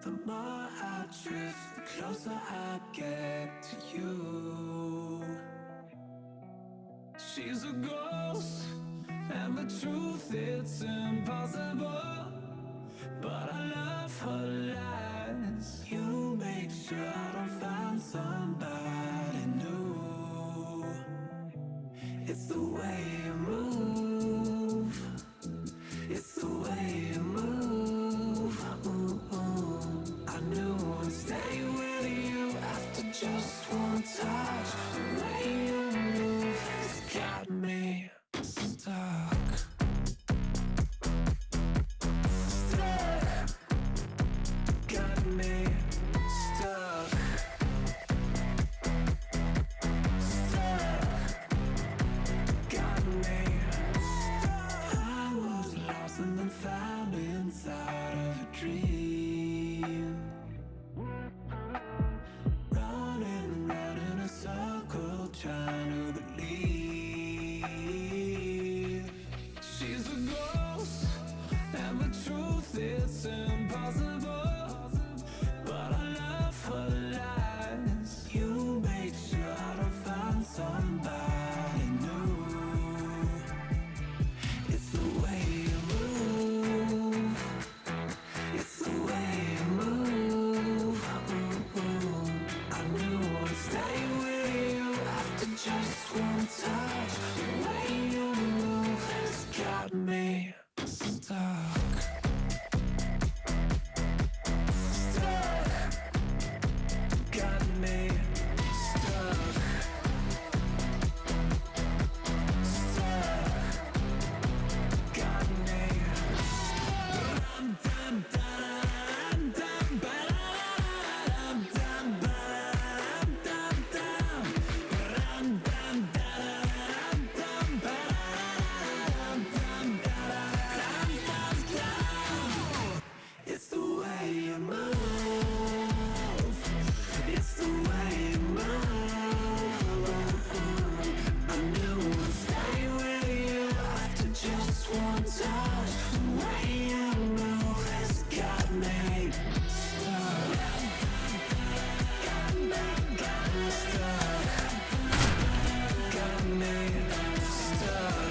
The more I drift, the closer I get to you. She's a ghost, and the truth, it's impossible. But I love her lies. You make sure I don't find somebody new. It's the way you move. It's the way you move. I knew I'd stay with you after just one touch. The way you move has got me stuck. Got me stuck. Got me stuck. I was lost and then found inside of a dream. Running round in a circle, trying to believe. She's a ghost, and the truth, it's impossible. But I love her lies. You make sure I don't find somebody new. It's the way you move. It's the way you move. I knew I'd stay with you after just one touch. The way you move has got me stuck. Got me stuck. Got me. It's the way you move. It's the way you move. I knew I'd stay with you after just one touch. The way you move has got me stuck. Got me stuck. Got me stuck.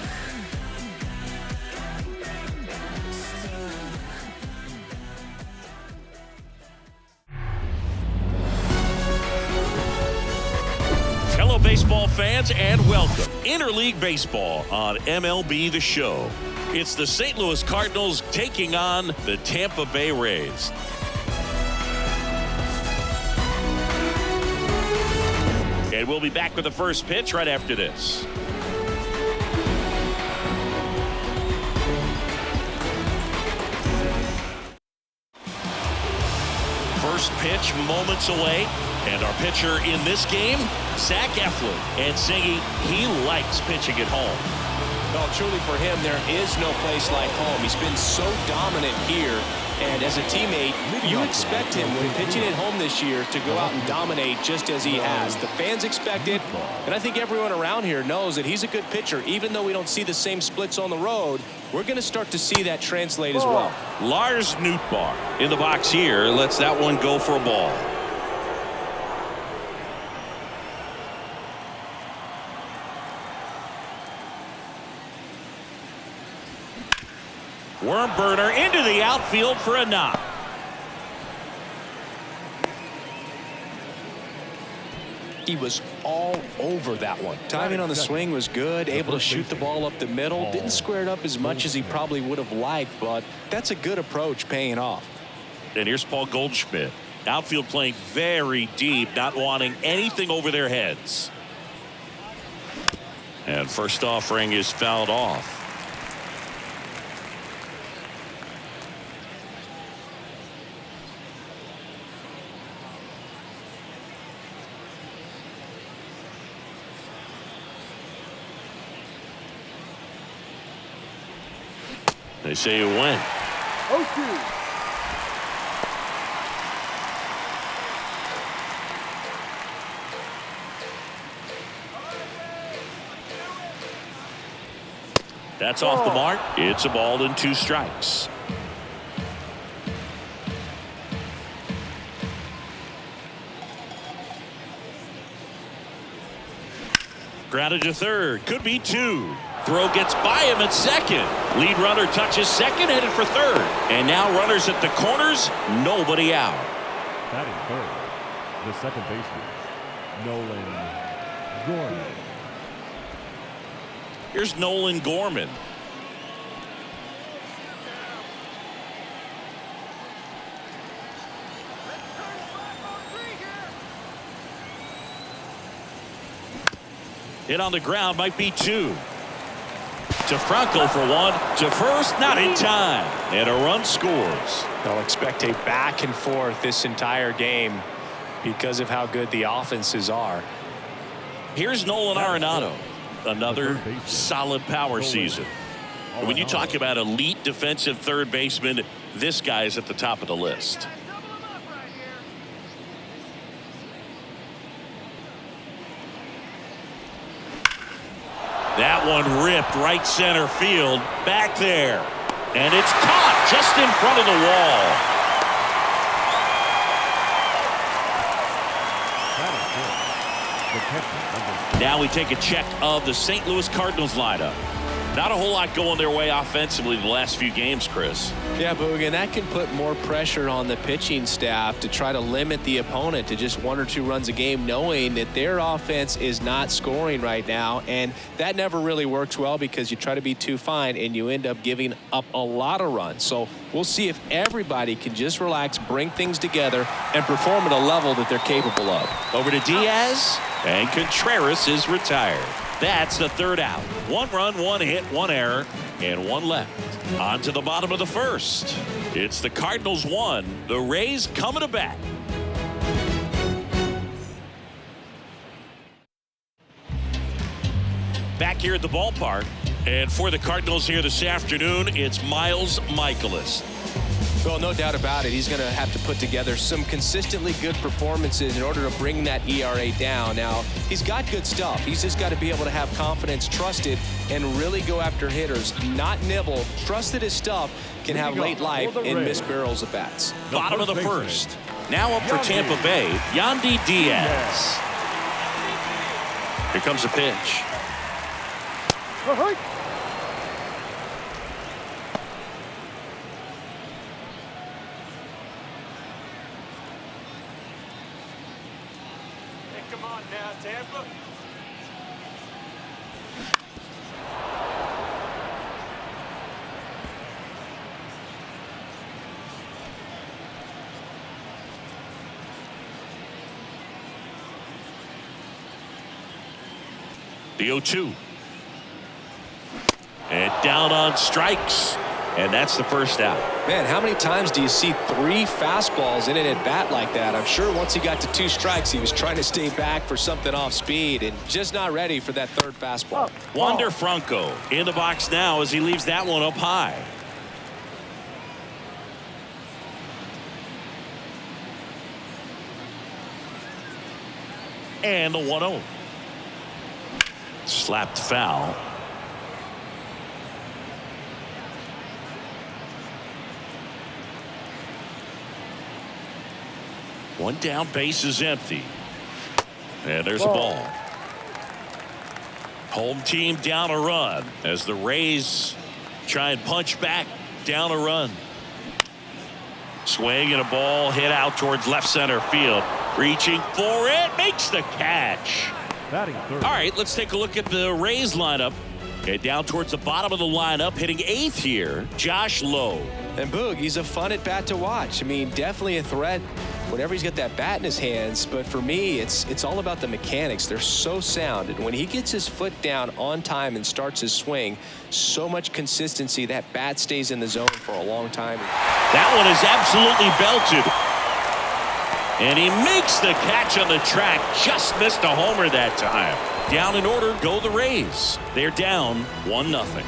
Hello, baseball fans, and welcome. Interleague Baseball on MLB The Show. It's the St. Louis Cardinals taking on the Tampa Bay Rays. And we'll be back with the first pitch right after this. First pitch moments away. And our pitcher in this game, Eflin, and singing he likes pitching at home. Well, truly for him, there is no place like home. He's been so dominant here. And as a teammate, you expect him when pitching at home this year to go out and dominate just as he has. The fans expect it, and I think everyone around here knows that he's a good pitcher. Even though we don't see the same splits on the road, we're going to start to see that translate as well. Lars Nootbaar in the box here lets that one go for a ball. Worm burner into the outfield for a knock. He was all over that one. Timing on the swing was good, able to shoot the ball up the middle. Didn't square it up as much as he probably would have liked, but that's a good approach paying off. And here's Paul Goldschmidt. Outfield playing very deep, not wanting anything over their heads. And first offering is fouled off. They say you win. Okay. That's off the mark. It's a ball and 2 strikes. Grounded to third. Could be 2. Throw gets by him at second. Lead runner touches second, headed for third. And now runners at the corners. Nobody out. Batting third, the second baseman, Nolan Gorman. Here's Nolan Gorman. Hit on the ground, might be 2. To Franco for 1. To first, not in time. And a run scores. They'll expect a back and forth this entire game because of how good the offenses are. Here's Nolan Arenado. Another solid power season. When you talk about elite defensive third baseman, this guy's at the top of the list. That one ripped right center field. Back there. And it's caught just in front of the wall. Now we take a check of the St. Louis Cardinals lineup. Not a whole lot going their way offensively the last few games, Chris. Yeah, Boog, and that can put more pressure on the pitching staff to try to limit the opponent to just 1 or 2 runs a game, knowing that their offense is not scoring right now. And that never really works well because you try to be too fine and you end up giving up a lot of runs. So we'll see if everybody can just relax, bring things together, and perform at a level that they're capable of. Over to Diaz, and Contreras is retired. That's the third out. 1 run, 1 hit, 1 error, and 1 left. On to the bottom of the first. It's the Cardinals 1. The Rays coming to bat. Back here at the ballpark. And for the Cardinals here this afternoon, it's Mikolas. Well, no doubt about it. He's going to have to put together some consistently good performances in order to bring that ERA down. Now, he's got good stuff. He's just got to be able to have confidence, trust it, and really go after hitters, not nibble. Trust that his stuff can have late life and miss barrels of bats. Bottom of the first. Now up for Tampa Bay, Yandy Diaz. Here comes a pitch. Come on now, Tampa. The 0-2. And down on strikes. And that's the first out. Man, how many times do you see 3 fastballs in an at-bat like that? I'm sure once he got to 2 strikes, he was trying to stay back for something off speed and just not ready for that 3rd fastball. Wander Franco in the box now as he leaves that one up high. And the 1-0. Slapped foul. One down, base is empty. And there's a ball. Home team down a run as the Rays try and punch back down a run. Swing and a ball hit out towards left center field. Reaching for it, makes the catch. All right, let's take a look at the Rays lineup. And down towards the bottom of the lineup, hitting 8th here, Josh Lowe. And Boog, he's a fun at bat to watch. I mean, definitely a threat whenever he's got that bat in his hands. But for me, it's all about the mechanics. They're so sound. And when he gets his foot down on time and starts his swing, so much consistency, that bat stays in the zone for a long time. That one is absolutely belted. And he makes the catch on the track. Just missed a homer that time. Down in order go the Rays. They're down 1-0.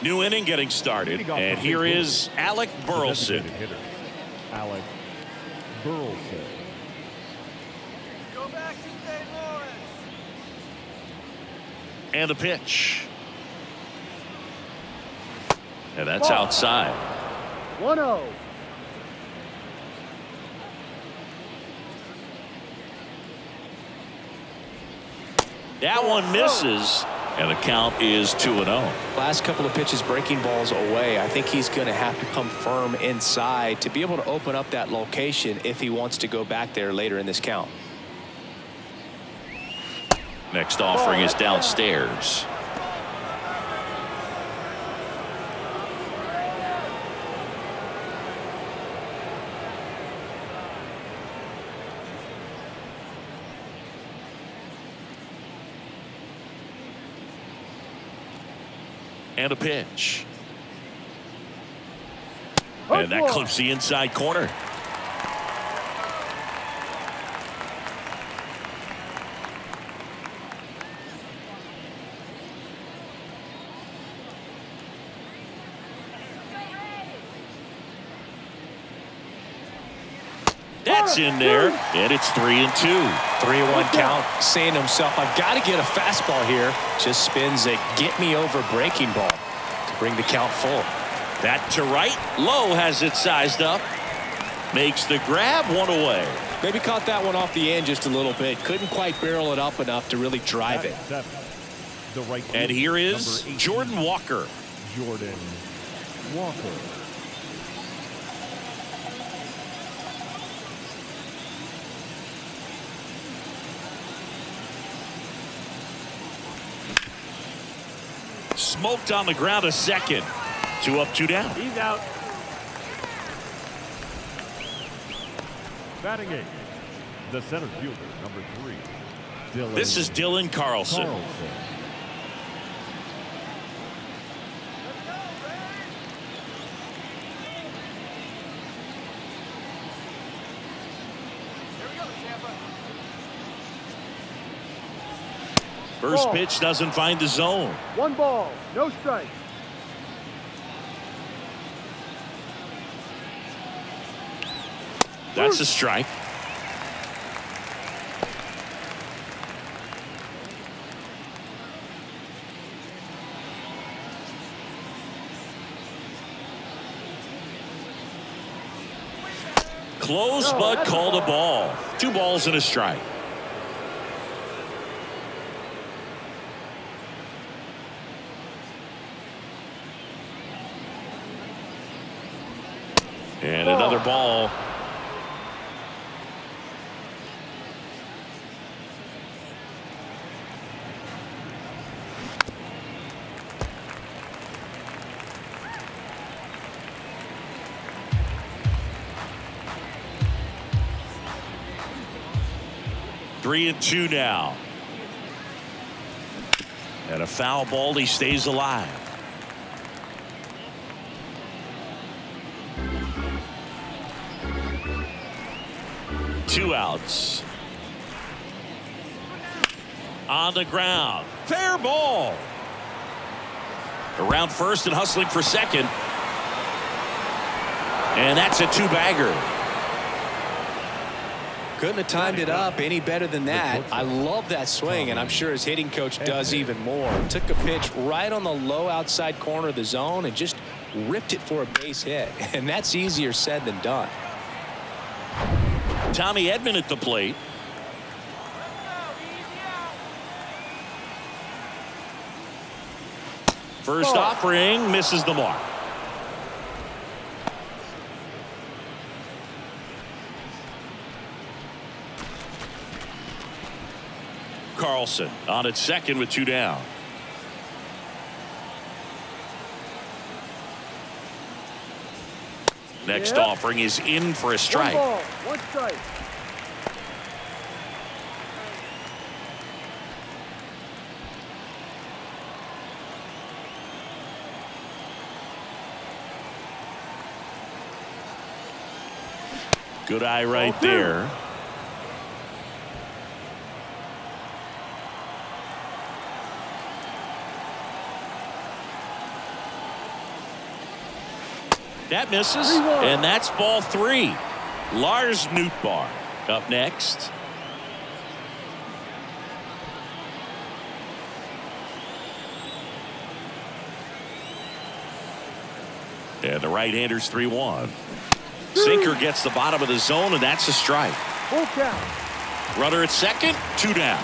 New inning getting started, and here is Alec Burleson. Alec Burleson. Go back to St. Lawrence. And the pitch. And that's outside. 1-0. That one misses, and the count is 2-0. Last couple of pitches breaking balls away. I think he's going to have to come firm inside to be able to open up that location if he wants to go back there later in this count. Next offering is downstairs. And a pitch. And that clips the inside corner. That's in there, and it's 3-2. 3-1 count, saying to himself, I've got to get a fastball here. Just spins a get-me-over breaking ball to bring the count full. That to right. Lowe has it sized up. Makes the grab, one away. Maybe caught that one off the end just a little bit. Couldn't quite barrel it up enough to really drive it. The right and here is Jordan Walker. Jordan Walker. Smoked on the ground a second. 2 up, 2 down. He's out. Batting 8, the center fielder, number 3, Dylan. This is Dylan Carlson. First pitch doesn't find the zone. 1 ball, no strike. That's a strike. Close, but called a ball. 2 balls and a strike. And another ball. Three and 2 now. And a foul ball. He stays alive. Two outs. On the ground. Fair ball. Around first and hustling for second. And that's a 2-bagger. Couldn't have timed it up any better than that. I love that swing, and I'm sure his hitting coach does even more. Took a pitch right on the low outside corner of the zone and just ripped it for a base hit. And that's easier said than done. Tommy Edman at the plate. First offering misses the mark. Carlson on at second with 2 down. Next offering is in for a strike. 1 ball, 1 strike. Good eye right there. That misses, and that's ball 3. Lars Nootbaar up next. And the right-hander's 3-1. Sinker gets the bottom of the zone, and that's a strike. Full count. Runner at second, 2 down.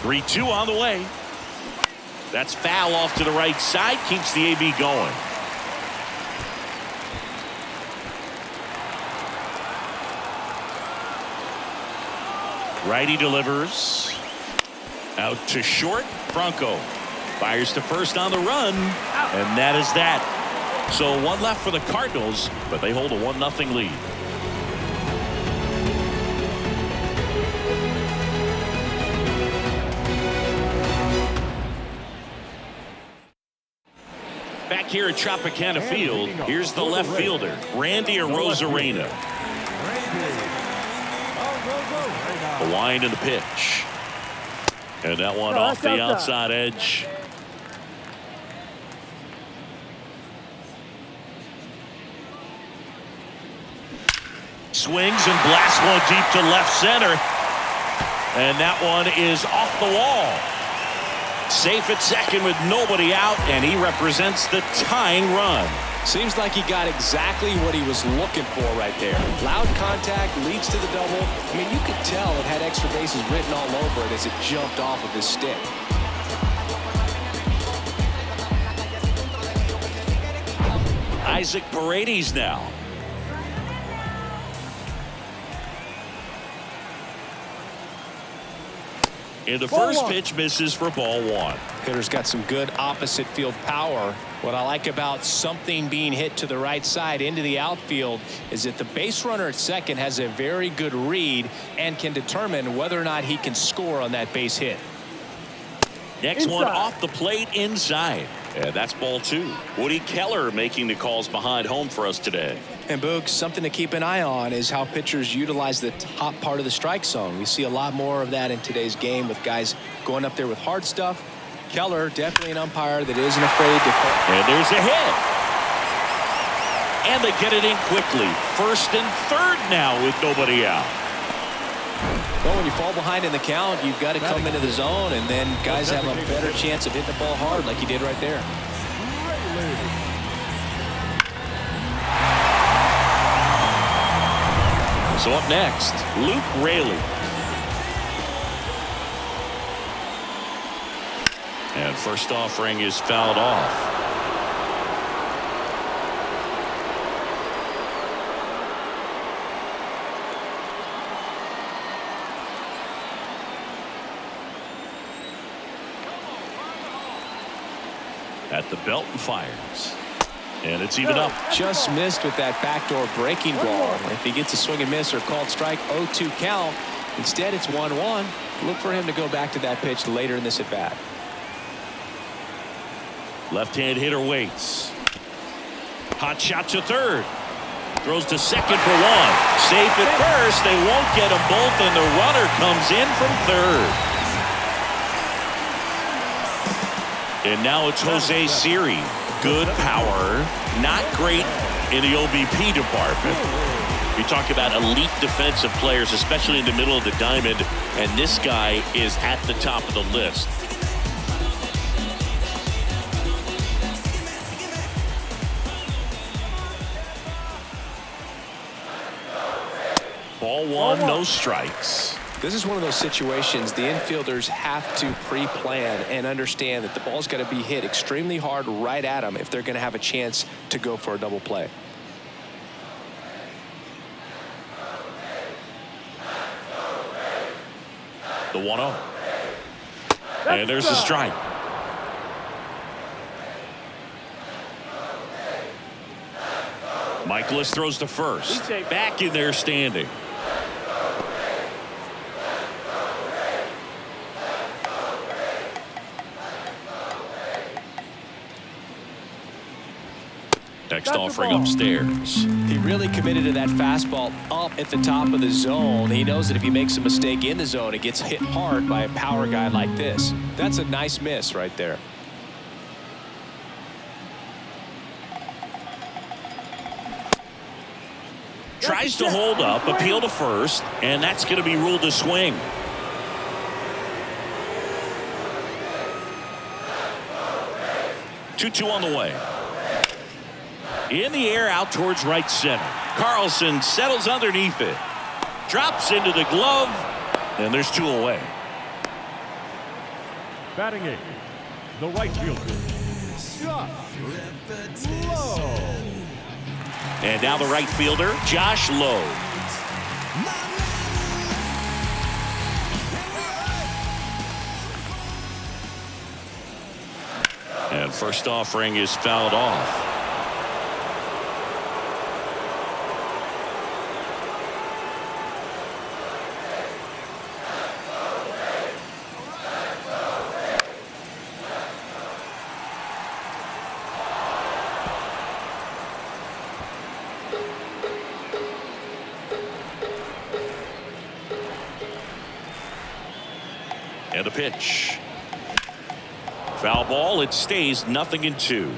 Three-two on the way. That's foul off to the right side, keeps the AB going. Righty delivers. Out to short. Franco fires to first on the run. And that is that. So one left for the Cardinals, but they hold a 1-0 lead. Back here at Tropicana Field, here's the left fielder, Randy Arozarena. A wind in the pitch. And that one off the outside edge. Swings and blasts one deep to left center. And that one is off the wall. Safe at second with nobody out, and he represents the tying run. Seems like he got exactly what he was looking for right there. Loud contact leads to the double. I mean, you could tell it had extra bases written all over it as it jumped off of his stick. Isaac Paredes now. And the first pitch misses for ball 1. Hitter's got some good opposite field power. What I like about something being hit to the right side into the outfield is that the base runner at second has a very good read and can determine whether or not he can score on that base hit. Next one off the plate inside. And that's ball 2. Woody Keller making the calls behind home for us today. And Boog, something to keep an eye on is how pitchers utilize the top part of the strike zone. We see a lot more of that in today's game with guys going up there with hard stuff. Keller, definitely an umpire that isn't afraid to call. And there's a hit. And they get it in quickly. First and third now with nobody out. Well, when you fall behind in the count, you've got to come into the zone, and then guys have a better chance of hitting the ball hard like he did right there. So up next, Luke Raley. And first offering is fouled off. At the belt and fires. And it's even up. Just missed with that backdoor breaking ball. If he gets a swing and miss or called strike, 0-2 count. Instead, it's 1-1. Look for him to go back to that pitch later in this at bat. Left-hand hitter waits. Hot shot to third. Throws to second for 1. Safe at first. They won't get them both, and the runner comes in from third. And now it's Jose Siri. Good power, not great in the OBP department. You talk about elite defensive players, especially in the middle of the diamond, and this guy is at the top of the list. Ball 1, no strikes. This is one of those situations the infielders have to pre-plan and understand that the ball's got to be hit extremely hard right at them if they're going to have a chance to go for a double play. The 1-0. And there's a strike. Mikolas throws to first. Back in there standing. Next offering upstairs. He really committed to that fastball up at the top of the zone. He knows that if he makes a mistake in the zone, it gets hit hard by a power guy like this. That's a nice miss right there. Tries to hold up, appeal to first, and that's going to be ruled a swing. Two on the way. In the air out towards right center. Carlson settles underneath it. Drops into the glove, and there's 2 away. Batting 8, the right fielder, Josh Lowe. And now the right fielder, Josh Lowe. And first offering is fouled off. And a pitch. Foul ball. It stays 0-2.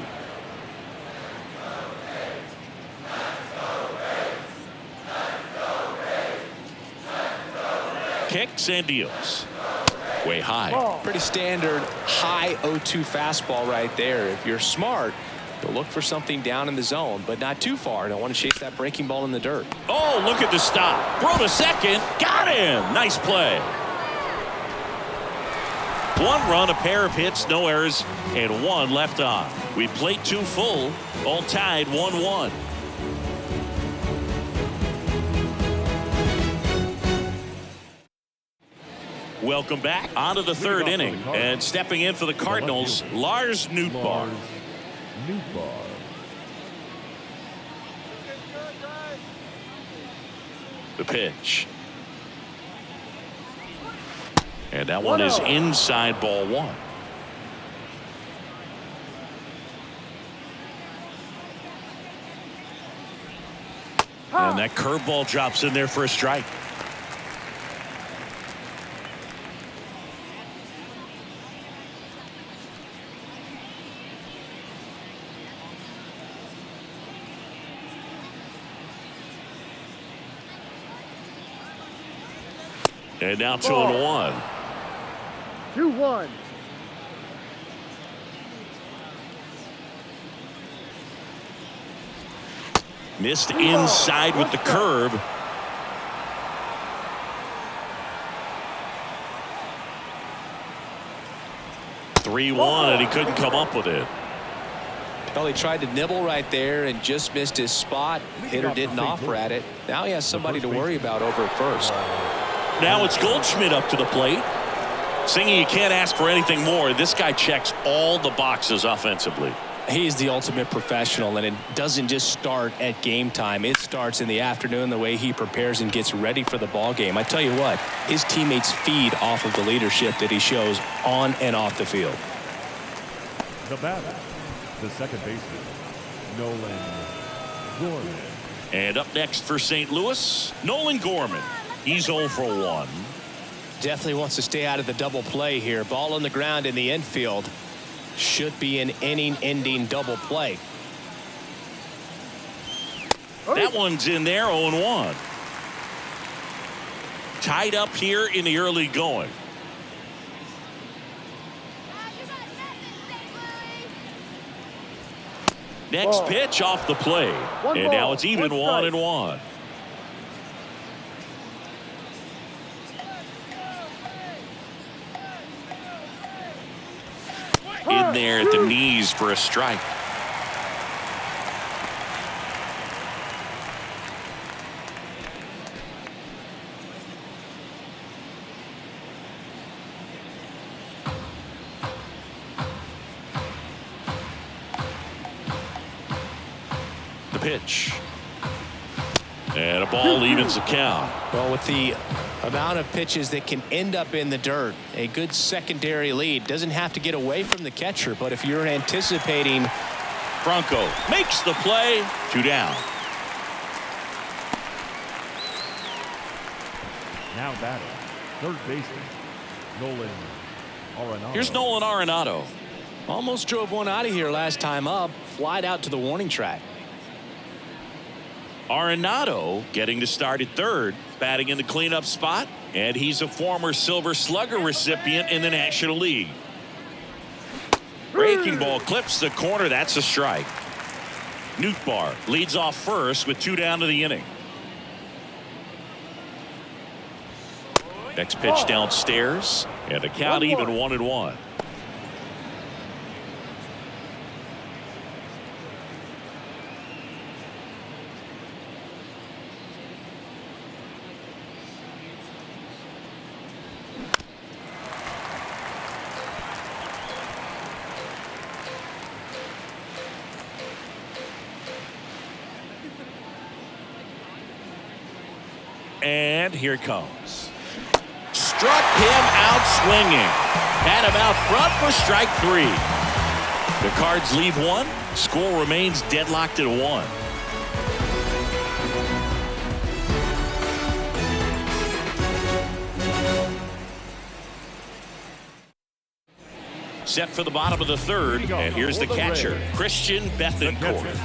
Kicks and deals. Way high. Pretty standard high 0-2 fastball right there. If you're smart, you'll look for something down in the zone, but not too far. Don't want to chase that breaking ball in the dirt. Oh, look at the stop. Throw to second. Got him. Nice play. 1 run, a pair of hits, no errors, and 1 left on. We played 2 full, all tied 1-1. Welcome back onto the 3rd inning, and stepping in for the Cardinals, Lars Nootbaar. The pitch. And that one is inside, ball 1. And that curveball drops in there for a strike. And now 2-1. 2-1. Missed inside with the curve. (3-1) and he couldn't come up with it. Well, he tried to nibble right there and just missed his spot. Hitter didn't offer at it. Now he has somebody to worry about over at first. Now it's Goldschmidt up to the plate. Singing, you can't ask for anything more. This guy checks all the boxes offensively. He's the ultimate professional, and it doesn't just start at game time. It starts in the afternoon, the way he prepares and gets ready for the ball game. I tell you what, his teammates feed off of the leadership that he shows on and off the field. The batter, the second baseman, Nolan Gorman. And up next for St. Louis, Nolan Gorman. He's 0 for 1. Definitely wants to stay out of the double play here. Ball on the ground in the infield. Should be an inning-ending double play. That one's in there, 0-1. Tied up here in the early going. Next pitch off the plate. And now it's even 1-1. In there at the knees for a strike. The pitch. And a ball evens the count. Well, with the amount of pitches that can end up in the dirt, a good secondary lead. Doesn't have to get away from the catcher, but if you're anticipating. Bronco makes the play. 2 down. Now batting, third baseman, Nolan Arenado. Here's Nolan Arenado. Almost drove one out of here last time up. Flied out to the warning track. Arenado getting to start at third, batting in the cleanup spot, and he's a former Silver Slugger recipient in the National League. Breaking ball clips the corner. That's a strike. Nootbaar leads off first with 2 down to the inning. Next pitch downstairs, and the count even 1-1. And here it comes. Struck him out swinging. Had him out front for strike 3. The Cards leave 1. Score remains deadlocked at 1. Set for the bottom of the third, and here's the catcher, Christian Bethancourt.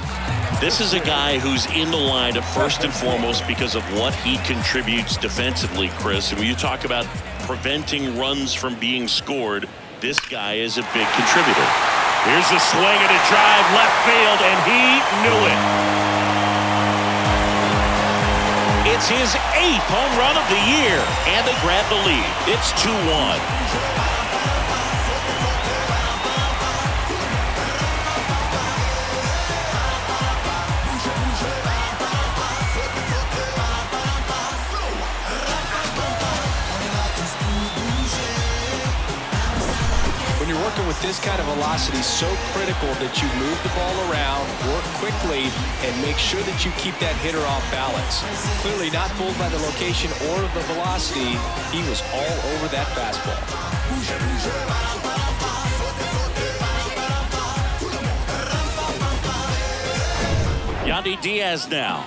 This is a guy who's in the lineup first and foremost because of what he contributes defensively, Chris. And when you talk about preventing runs from being scored, this guy is a big contributor. Here's a swing and a drive left field, and he knew it. It's his 8th home run of the year, and they grab the lead. It's 2-1. Working with this kind of velocity, so critical that you move the ball around, work quickly, and make sure that you keep that hitter off balance. Clearly not fooled by the location or the velocity. He was all over that fastball. Yandy Diaz now.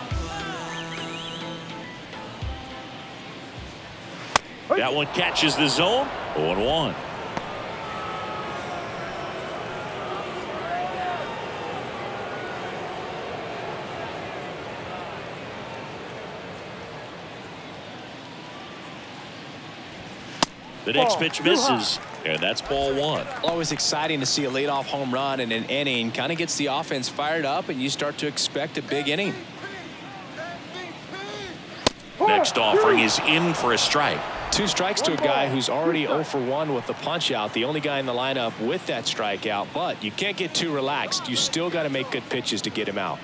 That one catches the zone. 0-1. The next pitch misses, and that's ball 1. Always exciting to see a leadoff home run in an inning. Kind of gets the offense fired up, and you start to expect a big inning. Next offering is in for a strike. 2 strikes to a guy who's already 0 for 1 with the punch out. The only guy in the lineup with that strikeout, but you can't get too relaxed. You still got to make good pitches to get him out.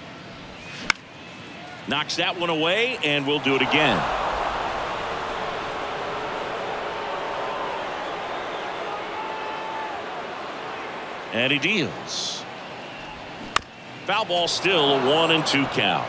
Knocks that one away, and we'll do it again. And he deals. Foul ball, still a 1-2 count.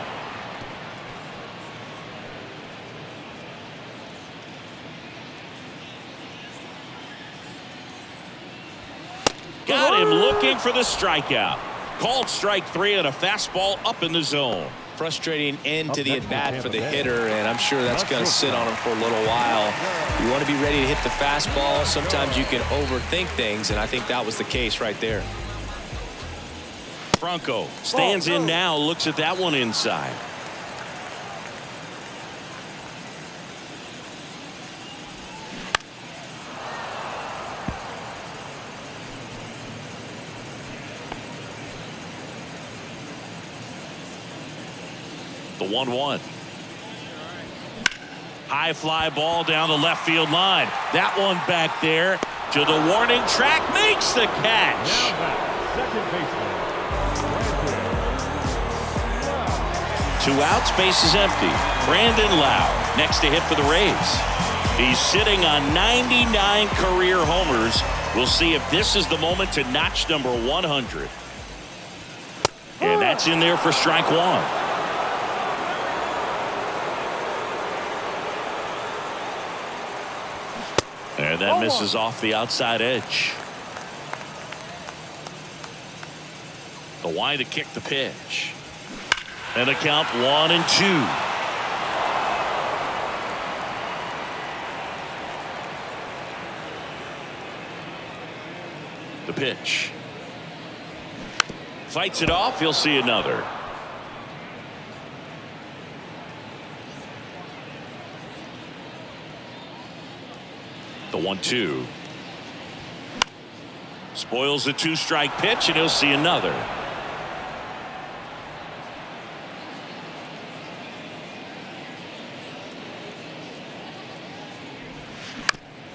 Got him looking for the strikeout. Called strike 3 and a fastball up in the zone. Frustrating end to the at-bat for the hitter, and I'm sure that's going to sit on him for a little while. You want to be ready to hit the fastball. Sometimes you can overthink things, and I think that was the case right there. Franco stands in now, looks at that one inside. The 1-1. High fly ball down the left field line. That one back there to the warning track, makes the catch. Now back, second baseman. 2 outs, base is empty. Brandon Lau next to hit for the Rays. He's sitting on 99 career homers. We'll see if this is the moment to notch number 100. And that's in there for strike 1. And that misses off the outside edge. The wind to kick the pitch. And a count 1-2. The pitch. Fights it off. He'll see another. The 1-2. Spoils the 2-strike pitch, and he'll see another.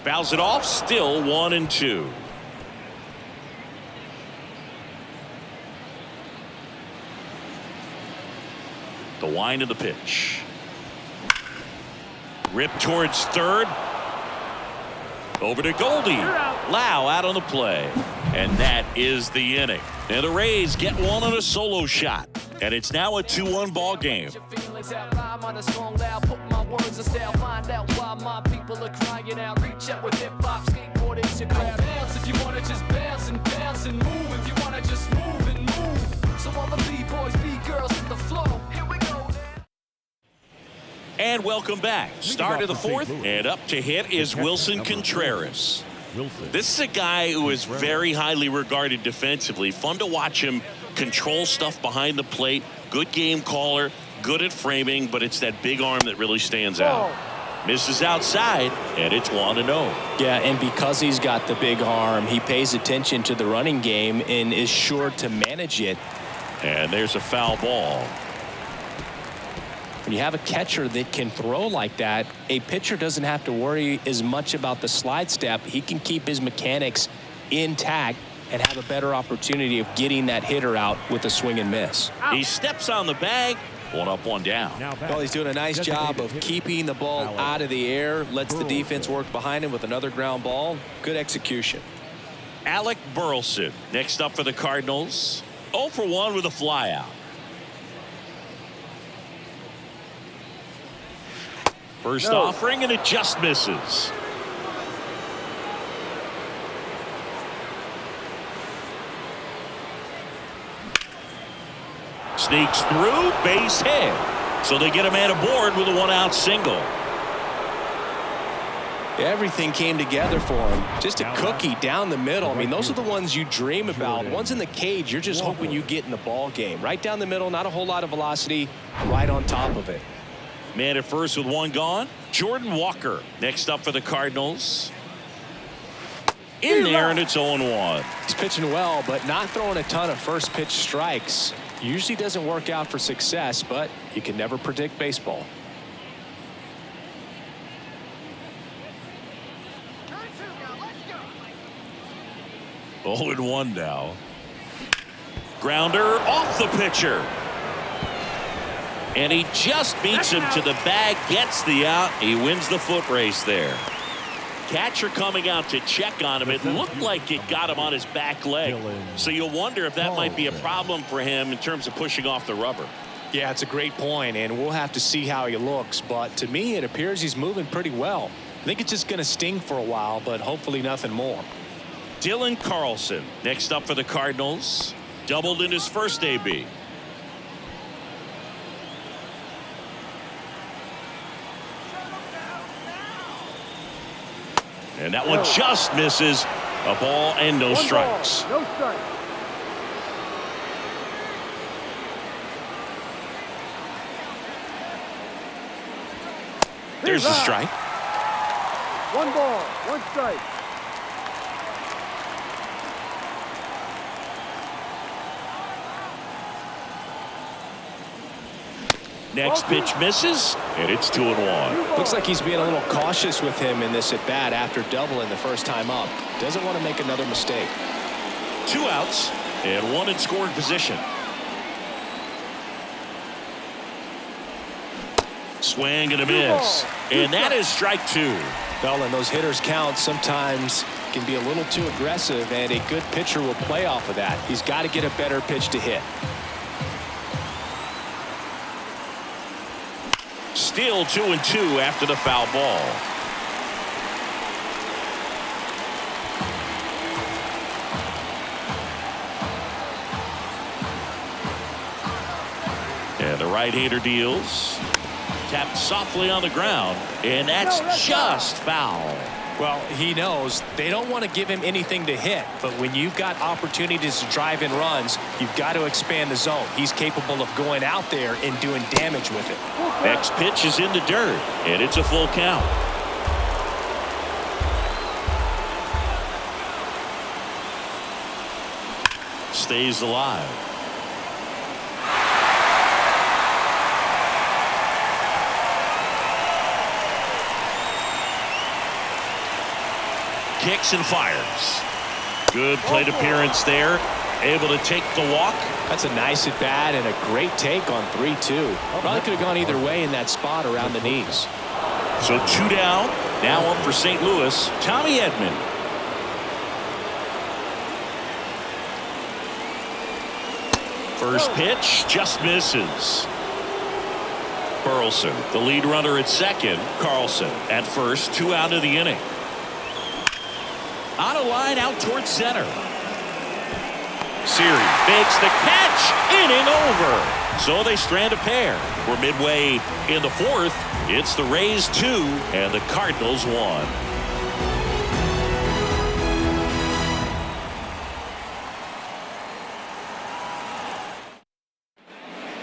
Fouls it off, still 1-2. The wind of the pitch. Rip towards third. Over to Goldie. Lau out on the play. And that is the inning. And the Rays get one on a solo shot. And it's now a 2-1 ball game. And welcome back. Start of the fourth, and up to hit is Wilson Contreras. This is a guy who is very highly regarded defensively. Fun to watch him control stuff behind the plate. Good game caller, good at framing, but it's that big arm that really stands out. Misses outside, and it's 1-0. Yeah, and because he's got the big arm, he pays attention to the running game and is sure to manage it. And there's a foul ball. When you have a catcher that can throw like that, a pitcher doesn't have to worry as much about the slide step. He can keep his mechanics intact and have a better opportunity of getting that hitter out with a swing and miss. He steps on the bag. 1 up, 1 down. Well, he's doing a nice job of keeping the ball out of the air. Lets the defense work behind him with another ground ball. Good execution. Alec Burleson next up for the Cardinals. 0 for 1 with a flyout. First offering, and it just misses. Sneaks through, base hit. So they get a man aboard with a 1-out single. Everything came together for him. Just a cookie down the middle. I mean, those are the ones you dream about. Ones in the cage, you're just hoping you get in the ball game. Right down the middle, not a whole lot of velocity, right on top of it. Man at first with 1 gone. Jordan Walker next up for the Cardinals. In there, and it's 0-1. He's pitching well, but not throwing a ton of first pitch strikes. Usually doesn't work out for success, but you can never predict baseball. 0-1 now. Grounder off the pitcher. And he just beats him to the bag, gets the out. He wins the foot race there. Catcher coming out to check on him. It looked like it got him on his back leg. So you'll wonder if that might be a problem for him in terms of pushing off the rubber. Yeah, it's a great point, and we'll have to see how he looks. But to me, it appears he's moving pretty well. I think it's just going to sting for a while, but hopefully nothing more. Dylan Carlson next up for the Cardinals. Doubled in his first AB. And that one just misses. A ball and no strikes. No strikes. There's the strike. 1 ball, 1 strike. Next pitch misses, and it's 2-1. Looks like he's being a little cautious with him in this at bat after doubling the first time up. Doesn't want to make another mistake. 2 outs and 1 in scoring position. Swing and a miss, and that is strike 2. Well, and those hitters count sometimes can be a little too aggressive, and a good pitcher will play off of that. He's got to get a better pitch to hit. Still 2-2 after the foul ball. And the right-hander deals. Tapped softly on the ground, and that's just foul. Well, he knows they don't want to give him anything to hit, but when you've got opportunities to drive in runs, you've got to expand the zone. He's capable of going out there and doing damage with it. Next pitch is in the dirt, and it's a full count. stays alive. Kicks and fires. Good plate appearance there. Able to take the walk. That's a nice at bat and a great take on 3-2. Probably could have gone either way in that spot around the knees. So 2 down. Now up for St. Louis, Tommy Edman. First pitch just misses. Burleson, the lead runner at second. Carlson at first. 2 out of the inning. On a line out towards center. Siri makes the catch. Inning over. So they strand a pair. We're midway in the 4th. It's the Rays 2 and the Cardinals 1.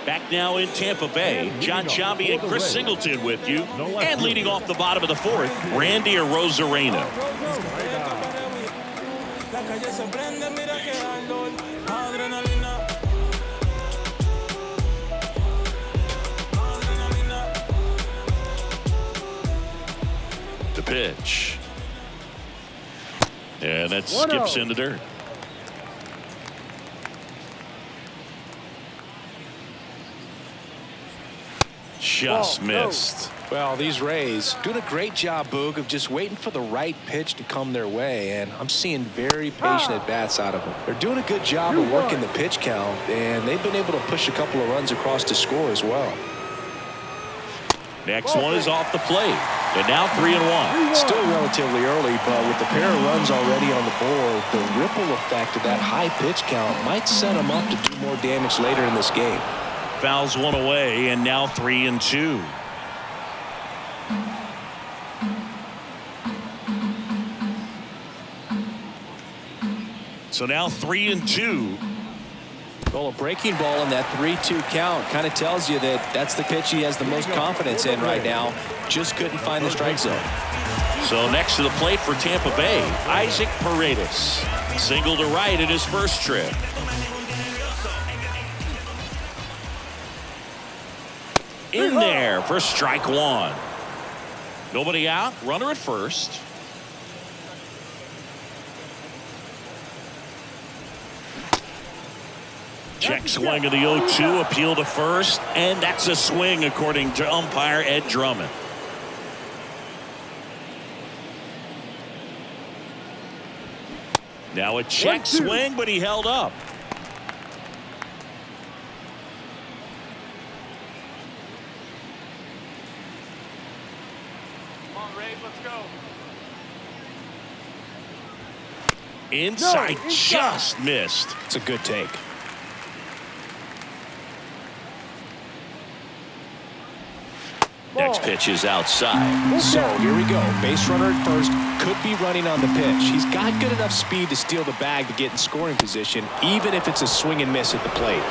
Back now in Tampa Bay, John Chambi and Chris Singleton with you. And leading off the bottom of the 4th, Randy Arozarena. The pitch. And that skips in the dirt. Just missed. Well, these Rays doing a great job, Boog, of just waiting for the right pitch to come their way, and I'm seeing very patient at-bats out of them. They're doing a good job of working the pitch count, and they've been able to push a couple of runs across to score as well. Next one is off the plate, and now 3-1. Still relatively early, but with the pair of runs already on the board, the ripple effect of that high pitch count might set them up to do more damage later in this game. Fouls one away, and now 3-2. So now 3-2. Well, a breaking ball in that 3-2 count kind of tells you that that's the pitch he has the most confidence in right now. Just couldn't find the strike zone. So next to the plate for Tampa Bay, Isaac Paredes. Single to right in his first trip. In there for strike one. Nobody out, runner at first. Check swing of the 0-2, appeal to first, and that's a swing according to umpire Ed Drummond. Now a check swing, but he held up. Come on, Rays, let's go. Inside, just missed. It's a good take. Next pitch is outside. So here we go. Base runner at first, could be running on the pitch. He's got good enough speed to steal the bag to get in scoring position, even if it's a swing and miss at the plate.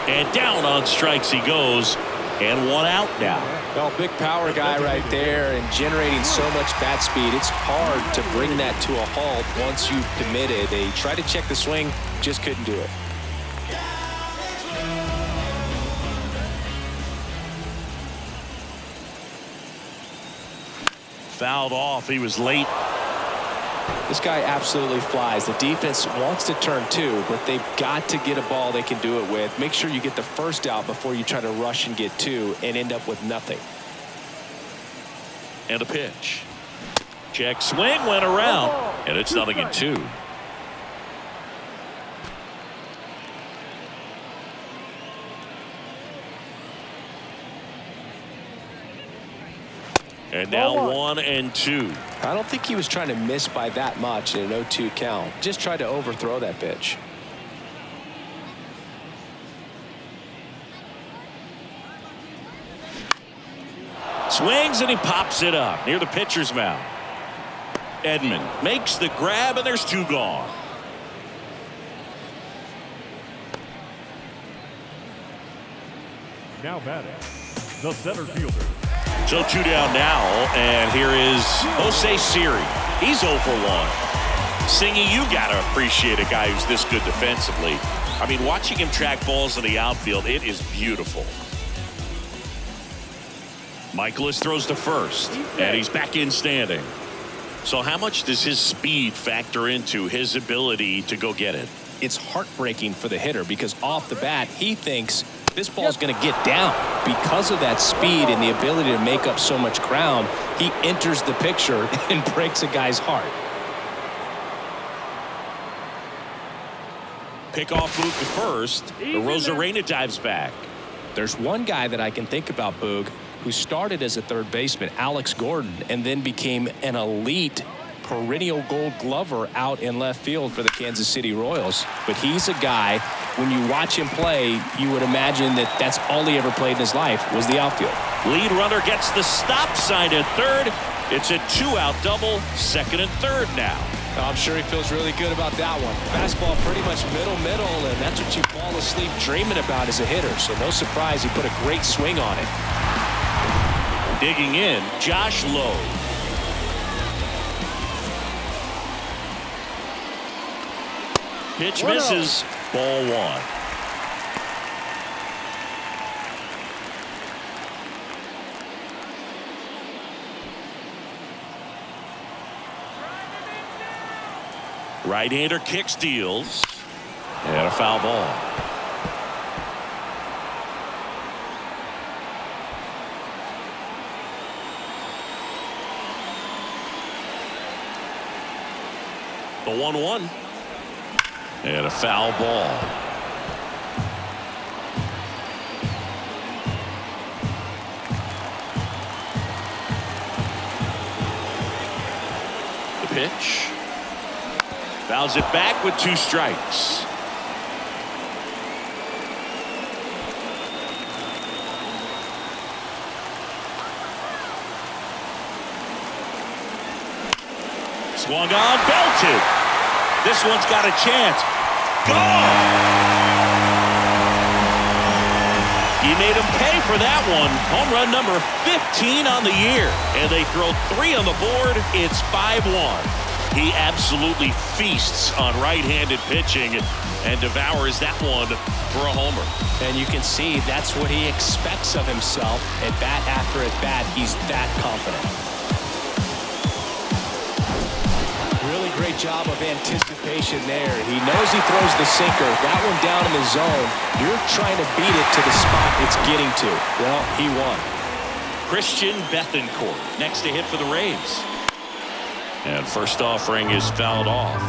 And down on strikes he goes, and one out now. Well, big power guy right there and generating so much bat speed. It's hard to bring that to a halt once you've committed. They tried to check the swing, just couldn't do it. Fouled off. He was late. This guy absolutely flies. The defense wants to turn two, but they've got to get a ball they can do it with. Make sure you get the first out before you try to rush and get two and end up with nothing. And a pitch. Check swing went around, and it's 0-2. And now 1-2. I don't think he was trying to miss by that much in an 0-2 count. Just tried to overthrow that pitch. Swings and he pops it up near the pitcher's mound. Edman makes the grab, and there's two gone. Now batting, the center fielder. So two down now, and here is Jose Siri. He's 0 for 1. Singy, you got to appreciate a guy who's this good defensively. I mean, watching him track balls in the outfield, it is beautiful. Mikolas throws to first, and he's back in standing. So how much does his speed factor into his ability to go get it? It's heartbreaking for the hitter because off the bat, he thinks this ball's going to get down. Because of that speed and the ability to make up so much ground, he enters the picture and breaks a guy's heart. Pickoff move to first. Rosarena dives back. There's one guy that I can think about, Boog, who started as a third baseman, Alex Gordon, and then became an elite perennial gold glover out in left field for the Kansas City Royals. But he's a guy, when you watch him play, you would imagine that that's all he ever played in his life was the outfield. Lead runner gets the stop sign at third. It's a 2-out double, second and third now. I'm sure he feels really good about that one. Fastball pretty much middle, and that's what you fall asleep dreaming about as a hitter. So no surprise he put a great swing on it. Digging in, Josh Lowe. Pitch misses, ball one. Right-hander kick steals, and a foul ball. The 1-1. And a foul ball. The pitch. Fouls it back with 2 strikes. Swung on, belted. This one's got a chance. Gone! He made him pay for that one. Home run number 15 on the year. And they throw 3 on the board. It's 5-1. He absolutely feasts on right-handed pitching and devours that one for a homer. And you can see that's what he expects of himself. At bat after at bat, he's that confident. Really great job of anticipation there. He knows he throws the sinker. That one down in the zone. You're trying to beat it to the spot it's getting to. Well, he won. Christian Bethancourt next to hit for the Rays. And first offering is fouled off.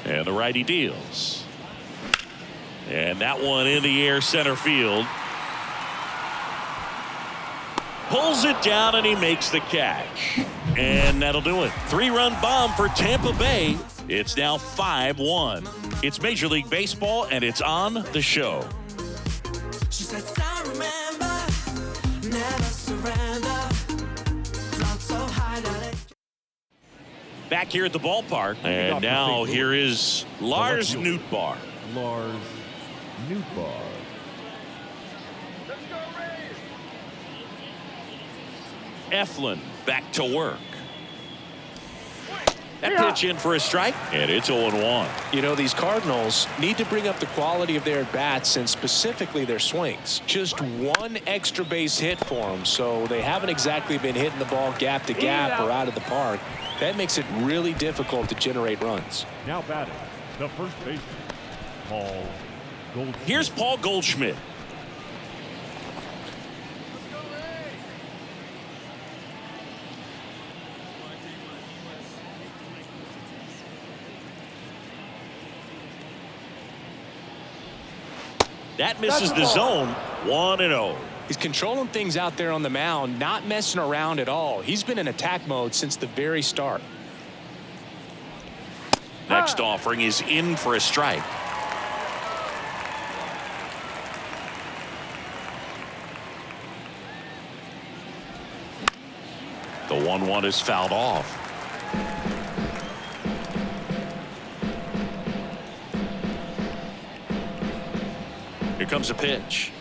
And the righty deals. And that one in the air center field. Pulls it down and he makes the catch. And that'll do it. 3-run bomb for Tampa Bay. It's now 5-1. It's Major League Baseball, and it's on the show. She said, I remember, never surrender. Float so high that it... Back here at the ballpark, and now here is Lars Nootbaar. Lars Nootbaar. Eflin back to work. That pitch in for a strike, and it's 0-1. You know, these Cardinals need to bring up the quality of their at-bats and specifically their swings. Just one extra base hit for them, so they haven't exactly been hitting the ball gap to gap or out of the park. That makes it really difficult to generate runs. Now batting, the first baseman, Paul Goldschmidt. Here's Paul Goldschmidt. That misses the zone. 1-0. He's controlling things out there on the mound, not messing around at all. He's been in attack mode since the very start. Next offering is in for a strike. The 1-1 is fouled off. Here comes a pitch.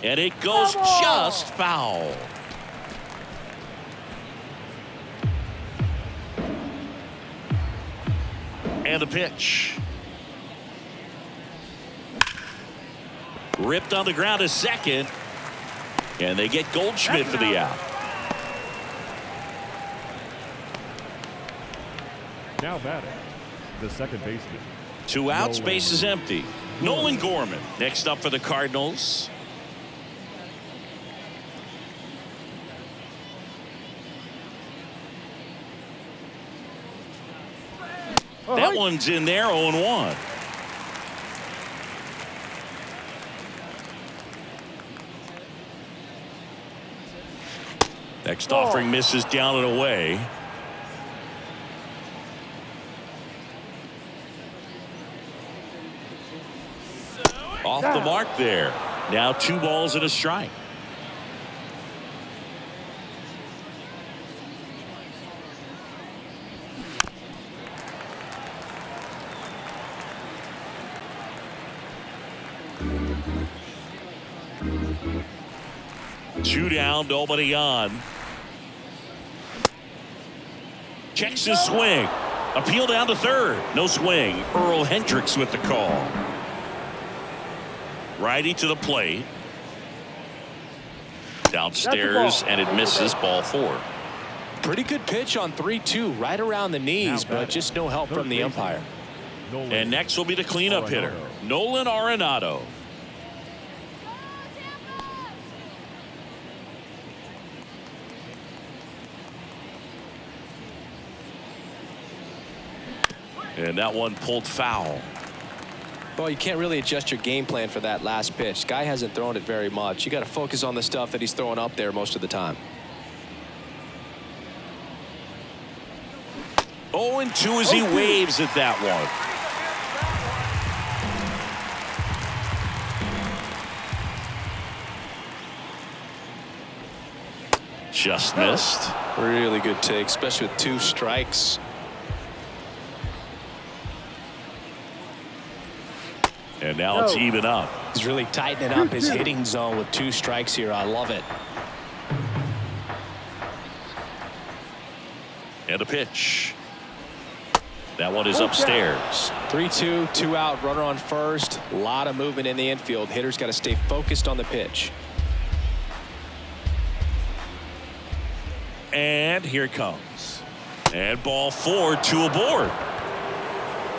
And it goes just foul. And the pitch. Ripped on the ground to second. And they get Goldschmidt for the out. Now batting, the second baseman. 2 outs, base is empty. Nolan Gorman next up for the Cardinals. That one's in there, 0-1. Next offering misses down and away. Off the mark there. Now 2 balls and a strike. Two down, nobody on. Checks his swing. Appeal down to third. No swing. Earl Hendricks with the call. Righty to the plate. Downstairs, and it misses, ball 4. Pretty good pitch on 3-2, right around the knees, but just no help from the umpire. And next will be the cleanup hitter, Nolan Arenado. And that one pulled foul. Well, you can't really adjust your game plan for that last pitch. Guy hasn't thrown it very much. You got to focus on the stuff that he's throwing up there most of the time. 0-2 as he waves at that one. Just missed. Really good take, especially with 2 strikes. And now it's even up. He's really tightening up his hitting zone with 2 strikes here. I love it. And a pitch. That one is upstairs. 3-2, 2 out, runner on first. A lot of movement in the infield. Hitter's got to stay focused on the pitch. And here it comes. And ball 4, 2 aboard.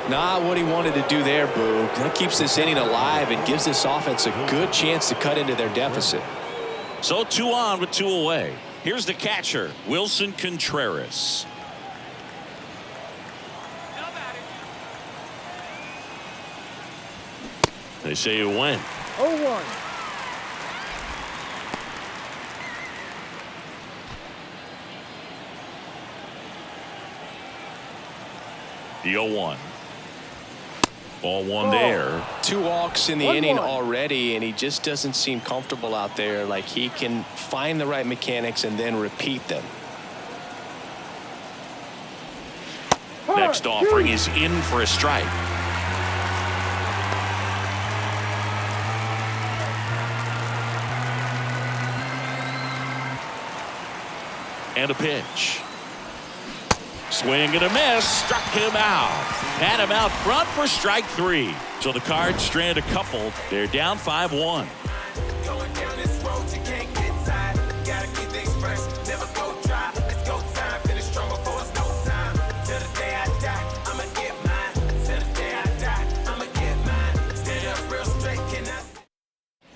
Not what he wanted to do there, Boo. That keeps this inning alive and gives this offense a good chance to cut into their deficit. So 2 on with 2 away. Here's the catcher, Wilson Contreras. They say you win. 0-1. The 0-1. Ball 1 there. 2 walks in the inning already, and he just doesn't seem comfortable out there. Like he can find the right mechanics and then repeat them. Next offering is in for a strike. And a pitch. Swing and a miss. Struck him out. Had him out front for strike 3. So the Cards strand a couple. They're down 5-1. Going down this road, you can't get tired. Gotta keep things fresh, never go dry. It's go time, finish strong before it's no time. Till the day I die, I'ma get mine. Till the day I die, I'ma get mine. Stand up real straight, can I?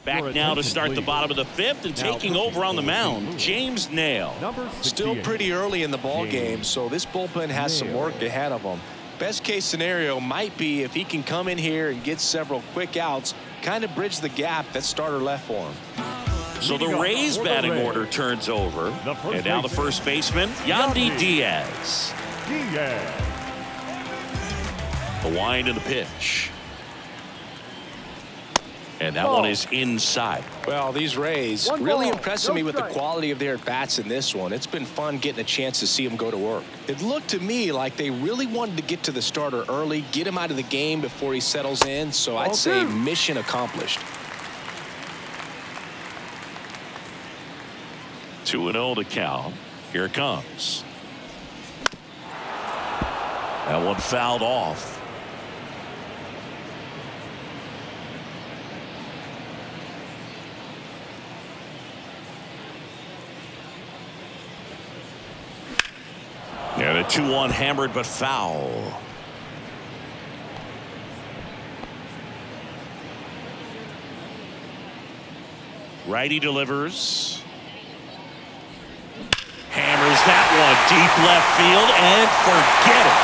Back now to start the bottom of the 5th, and taking over on the mound, James Nail. Still pretty early in the ball game, so this bullpen has some work ahead of them. Best case scenario might be if he can come in here and get several quick outs, kind of bridge the gap that starter left for him. So the Rays batting order turns over, and now the first baseman, Yandy Diaz. The wind and the pitch. And that one is inside. Well, these Rays really impressing me with the quality of their at-bats in this one. It's been fun getting a chance to see them go to work. It looked to me like they really wanted to get to the starter early, get him out of the game before he settles in. So I'd say mission accomplished. 2-0 to count. Here it comes. That one fouled off. And a 2-1 hammered but foul. Righty delivers. Hammers that one deep left field and forget it.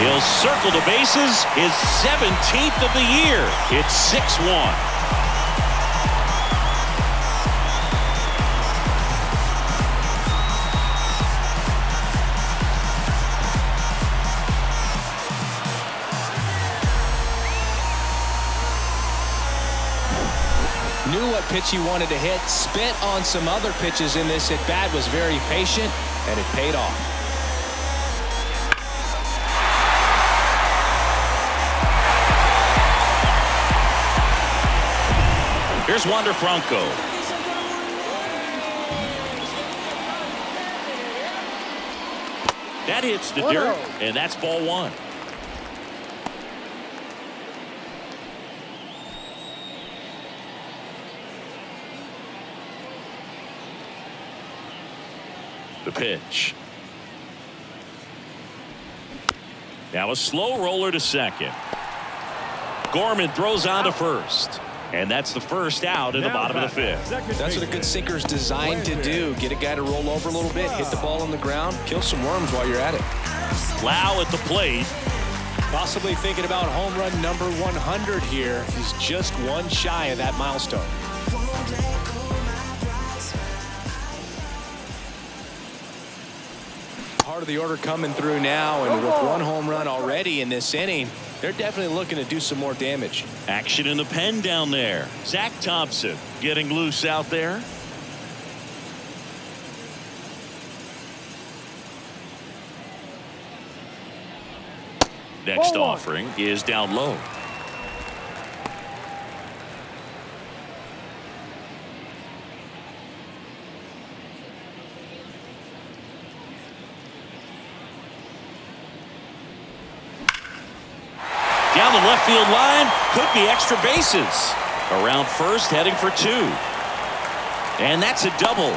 He'll circle the bases, his 17th of the year. It's 6-1. Knew what pitch he wanted to hit, spent on some other pitches in this at bat, was very patient, and it paid off. Here's Wander Franco. That hits the dirt, and that's ball one. The pitch. Now a slow roller to second. Gorman throws on to first. And that's the first out in the bottom of the fifth. That's what a good sinker's designed to do. Get a guy to roll over a little bit, hit the ball on the ground, kill some worms while you're at it. Lau at the plate. Possibly thinking about home run number 100 here. He's just one shy of that milestone. Part of the order coming through now, and with one home run already in this inning, they're definitely looking to do some more damage. Action in the pen down there. Zach Thompson getting loose out there. Next offering is down low. Down the left field line, could be extra bases. Around first, heading for two. And that's a double.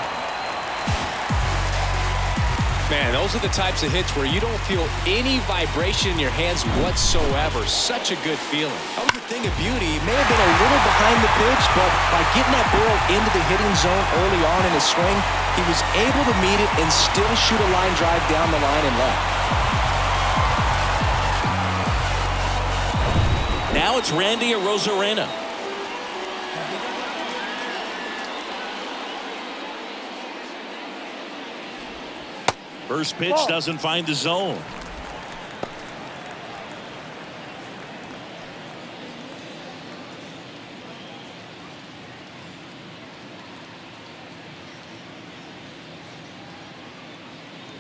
Man, those are the types of hits where you don't feel any vibration in your hands whatsoever. Such a good feeling. That was a thing of beauty. He may have been a little behind the pitch, but by getting that barrel into the hitting zone early on in his swing, he was able to meet it and still shoot a line drive down the line and left. Now it's Randy Arozarena. First pitch doesn't find the zone.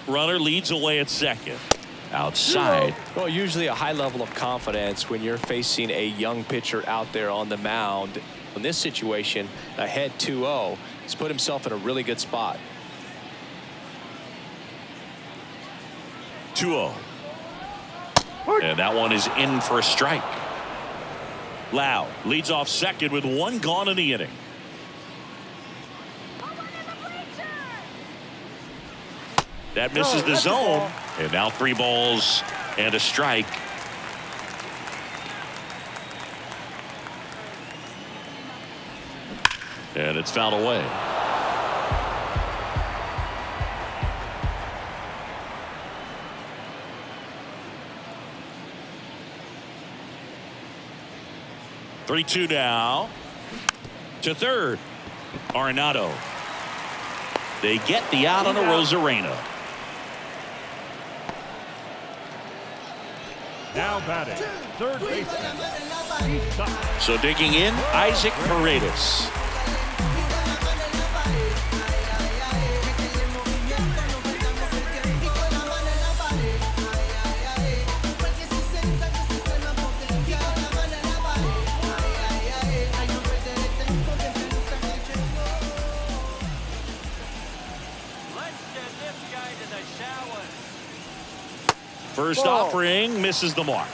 Runner leads away at second. Outside. Well, usually a high level of confidence when you're facing a young pitcher out there on the mound. In this situation, ahead 2-0, he's put himself in a really good spot. 2-0. And that one is in for a strike. Lau leads off second with one gone in the inning. That misses the zone. And now 3 balls and a strike. And it's fouled away. Three-two now. To third. Arenado. They get the out on Arozarena. Now batting, third baseman. So digging in, Isaac Paredes. First offering misses the mark.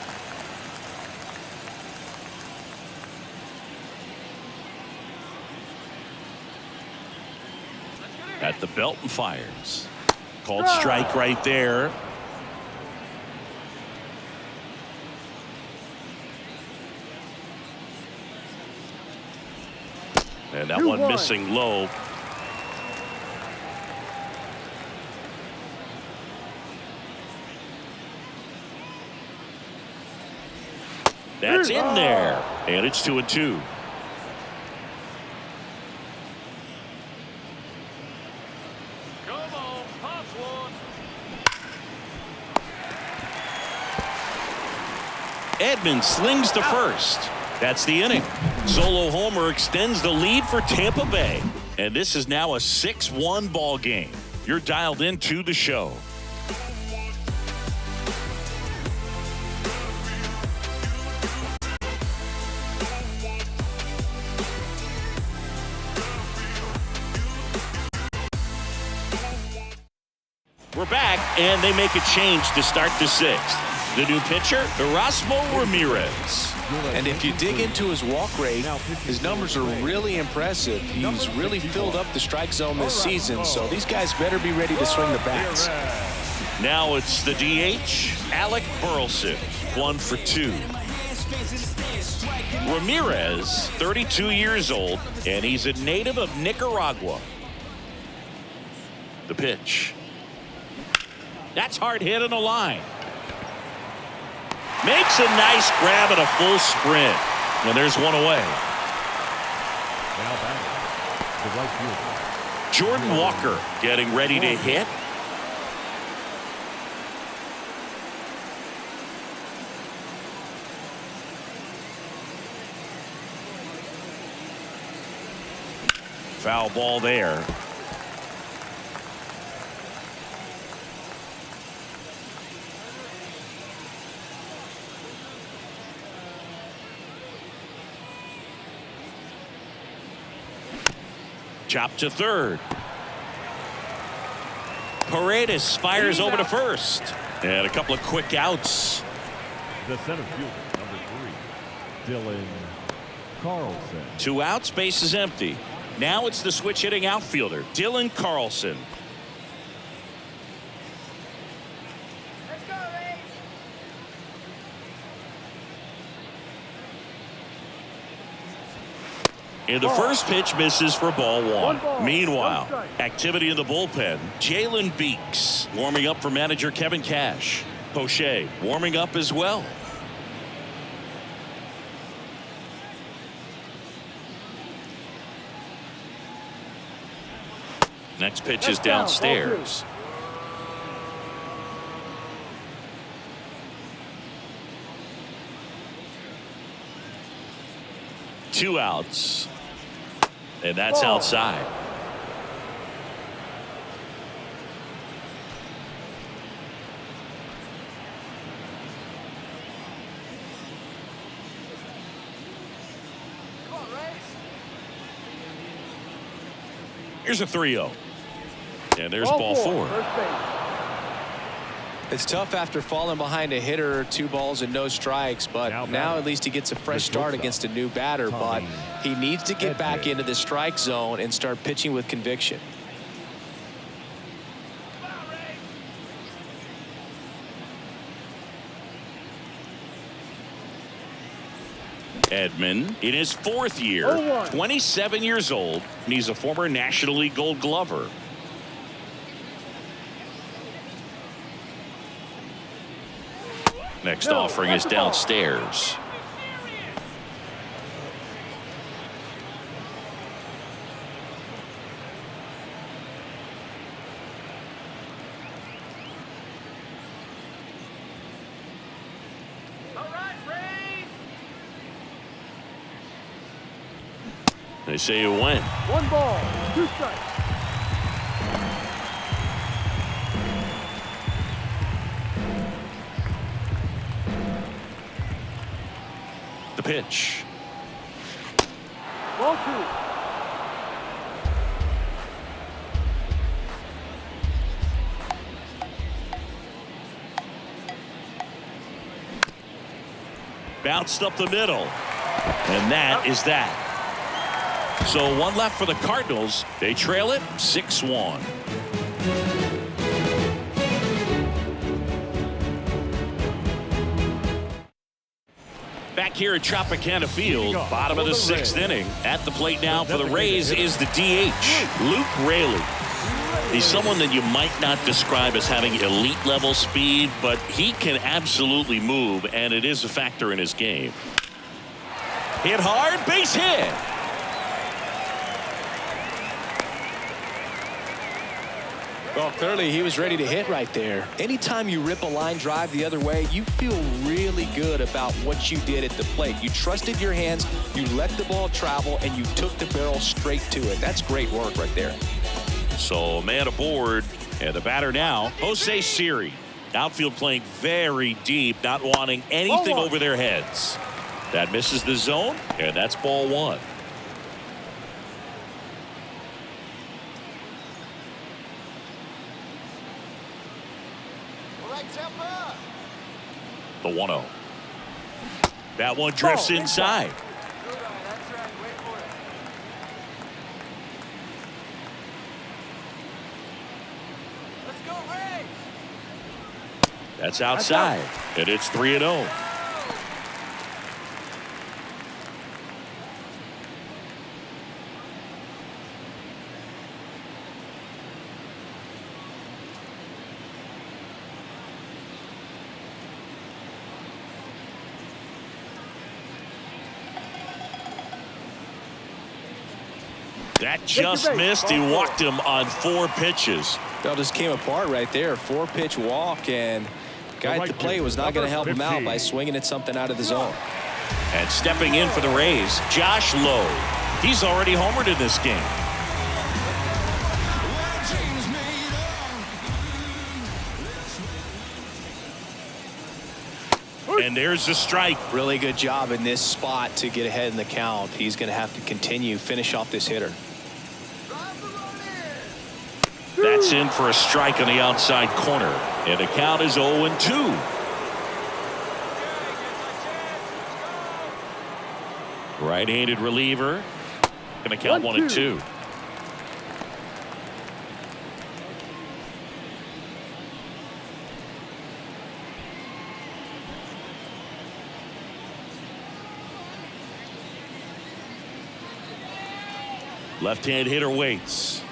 At the belt and fires. Called strike right there. And that one missing low. That's in there. And it's 2-2. Edman slings to first. That's the inning. Solo homer extends the lead for Tampa Bay. And this is now a 6-1 ball game. You're dialed into the show. We're back, and they make a change to start the sixth. The new pitcher, Erasmo Ramirez. And if you dig into his walk rate, his numbers are really impressive. He's really filled up the strike zone this season, so these guys better be ready to swing the bats. Now it's the DH, Alec Burleson, 1 for 2. Ramirez, 32 years old, and he's a native of Nicaragua. The pitch. That's hard hit on the line. Makes a nice grab and a full sprint. And there's one away. Now batting, the right fielder, Jordan Walker getting ready to hit. Foul ball there. Chop to third. Paredes fires over to first. And a couple of quick outs. the center fielder, number 3, Dylan Carlson. 2 outs, base is empty. Now it's the switch hitting outfielder, Dylan Carlson. And the first pitch misses for ball 1. Meanwhile, activity in the bullpen. Jalen Beeks warming up for manager Kevin Cash. Poche warming up as well. Next pitch is downstairs. Two outs. And that's outside. Here's a 3-0. And there's ball 4. It's tough after falling behind a hitter, 2 balls and no strikes, but now at least he gets a fresh start against a new batter. But he needs to get back into the strike zone and start pitching with conviction. Edman in his 4th year, 27 years old, and he's a former National League Gold Glover. Next offering is downstairs. They say you win. 1 ball, 2 strikes. The pitch. Ball 2. Bounced up the middle. And that is that. So one left for the Cardinals. They trail it 6-1. Back here at Tropicana Field, bottom of the 6th inning. At the plate now for the Rays is the DH, Luke Raley. He's someone that you might not describe as having elite level speed, but he can absolutely move, and it is a factor in his game. Hit hard, base hit. Well, clearly he was ready to hit right there. Anytime you rip a line drive the other way, you feel really good about what you did at the plate. You trusted your hands, you let the ball travel, and you took the barrel straight to it. That's great work right there. So man aboard, and the batter now, Jose Siri. Outfield playing very deep, not wanting anything over their heads. That misses the zone, and that's ball 1. Tampa. The 1-0. That one drifts inside. That's right. Wait for it. Let's go, Rays. That's outside, and it's 3-0. That just missed. He walked him on 4 pitches. That just came apart right there. 4-pitch walk, and guy at the plate was not going to help him out by swinging at something out of the zone. And stepping in for the Rays, Josh Lowe. He's already homered in this game. And there's a strike. Really good job in this spot to get ahead in the count. He's going to have to finish off this hitter. That's in for a strike on the outside corner. And the count is 0-2. Right-handed reliever. Going to count 1-2. Left-hand hitter waits.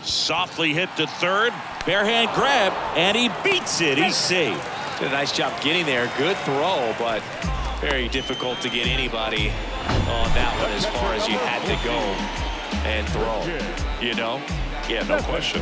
Softly hit to third. Bare hand grab, and he beats it. He's safe. Did a nice job getting there. Good throw, but very difficult to get anybody on that one as far as you had to go and throw. You know? Yeah, no question.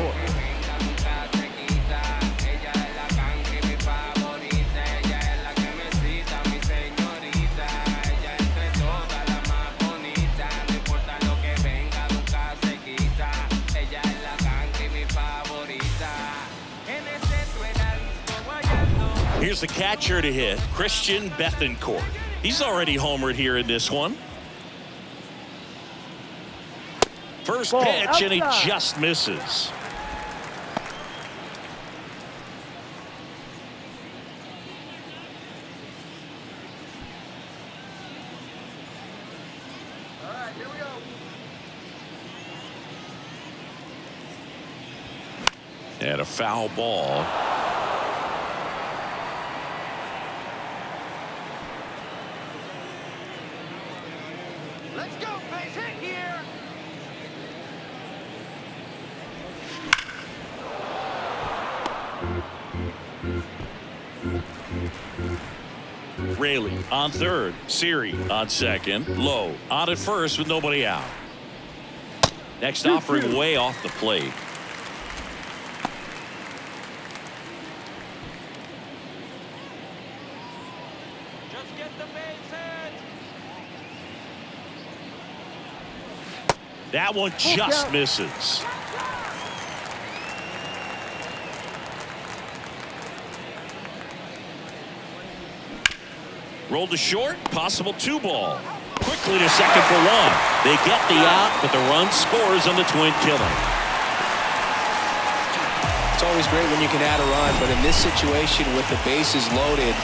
Here's the catcher to hit, Christian Bethancourt. He's already homered here in this one. First pitch, and he just misses. All right, here we go. And a foul ball. Let's go, base hit here. Raley on third, Siri on second, Lowe on at first with nobody out. Next offering way off the plate. Just get the base hit. That one just misses. Rolled to short, possible 2-ball. Quickly to second for 1. They get the out, but the run scores on the twin killer. It's always great when you can add a run, but in this situation with the bases loaded,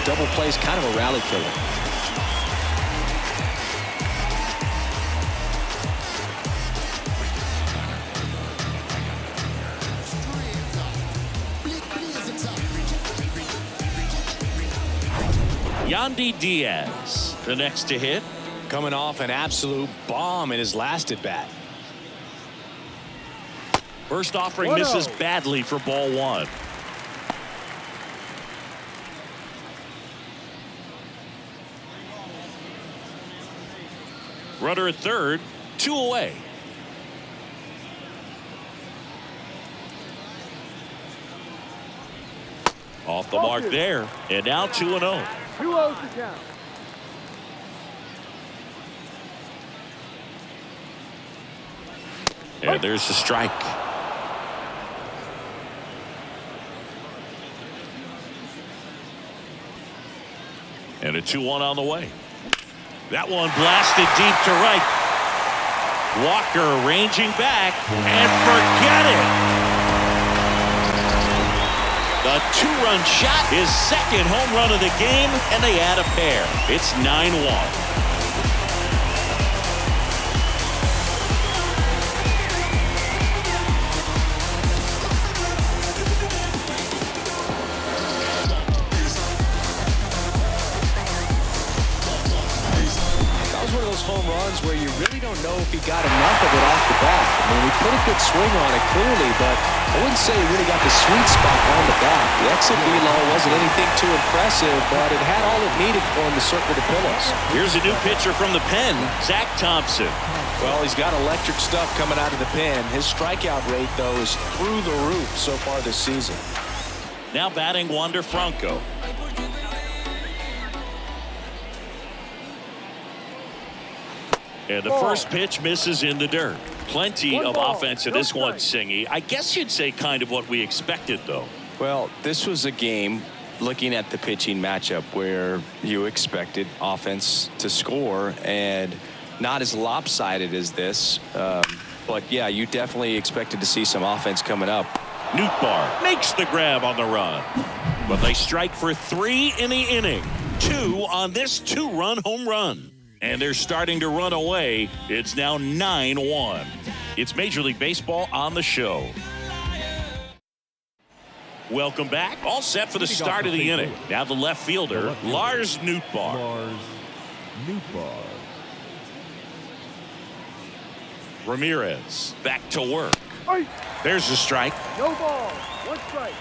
double play is kind of a rally killer. Yandy Diaz, the next to hit. Coming off an absolute bomb in his last at bat. First offering misses badly for ball one. Runner at third, 2 away. Off the mark there, and now 2-0. 2-0 to count. And there's the strike. And a 2-1 on the way. That one blasted deep to right. Walker ranging back, and forget it. The 2-run shot, his second home run of the game, and they add a pair. It's 9-1. Home runs where you really don't know if he got enough of it off the bat. I mean, he put a good swing on it clearly, but I wouldn't say he really got the sweet spot on the bat. The exit velo wasn't anything too impressive, but it had all it needed for him to circle the pillows. Here's a new pitcher from the pen, Zach Thompson. Well, he's got electric stuff coming out of the pen. His strikeout rate, though, is through the roof so far this season. Now batting Wander Franco. And the first pitch misses in the dirt. Plenty of offense in this one, Singy. I guess you'd say kind of what we expected, though. Well, this was a game, looking at the pitching matchup, where you expected offense to score, and not as lopsided as this. But, yeah, you definitely expected to see some offense coming up. Nootbaar makes the grab on the run. But they strike for 3 in the inning. 2 on this 2-run home run. And they're starting to run away. It's now 9-1. It's Major League Baseball on the show. Welcome back. All set for the start of the inning. Now the left fielder, Lars Nootbaar. Ramirez back to work. There's the strike. No ball. 1 strike.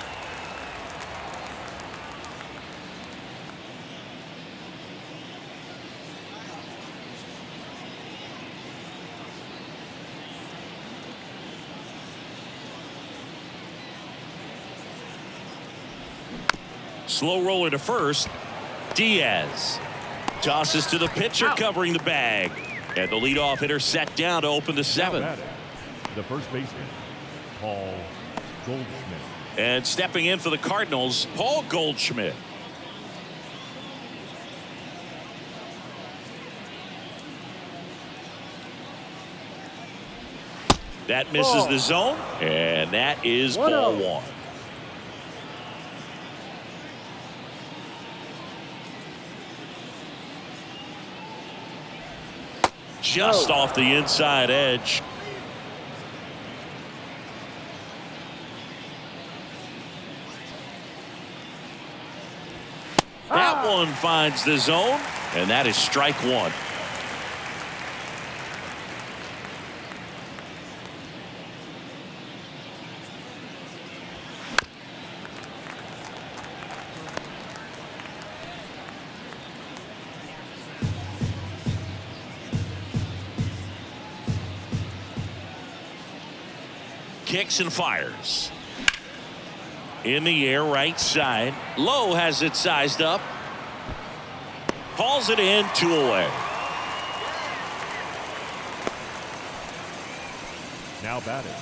Slow roller to first. Diaz tosses to the pitcher covering the bag. And the leadoff hitter set down to open the 7th. The first baseman, Paul Goldschmidt. And stepping in for the Cardinals, Paul Goldschmidt. That misses the zone, and that is ball 1. Just off the inside edge. That one finds the zone, and that is strike 1. Kicks and fires. In the air, right side. Lowe has it sized up. Hauls it in, 2 away. Now batting,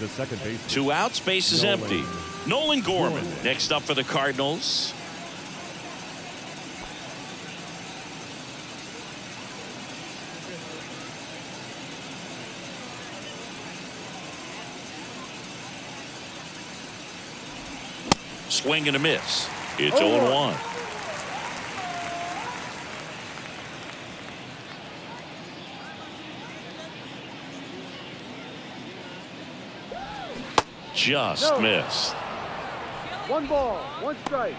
the second baseman. 2 outs, base is empty. Nolan Gorman next up for the Cardinals. Swing and a miss. It's 0-1. just missed. 1 ball, 1 strike.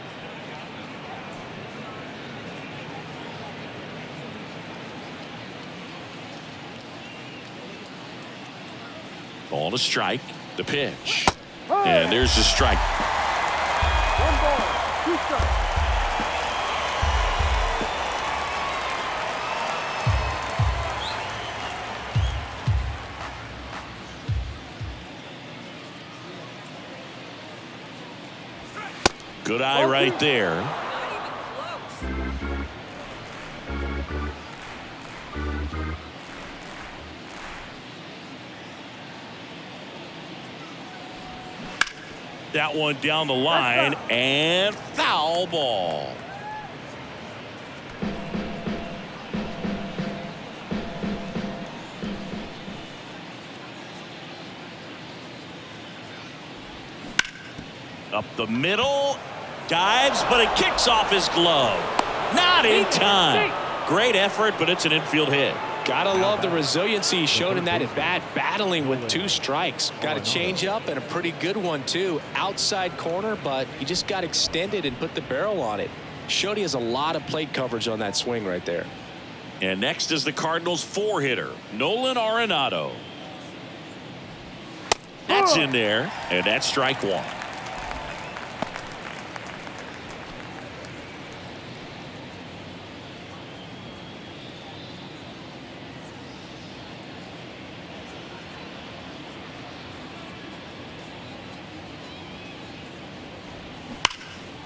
Ball to strike. The pitch. And there's the strike. 1 ball, 2 strikes. Good eye right there. That one down the line and foul ball. Up the middle. Dives, but it kicks off his glove. Not in time. Great effort, but it's an infield hit. Gotta love the resiliency he showed in that at bat, battling with 2 strikes. Got a change up and a pretty good one too. Outside corner, but he just got extended and put the barrel on it. Showed he has a lot of plate coverage on that swing right there. And next is the Cardinals 4-hitter, Nolan Arenado. That's in there, and that's strike 1.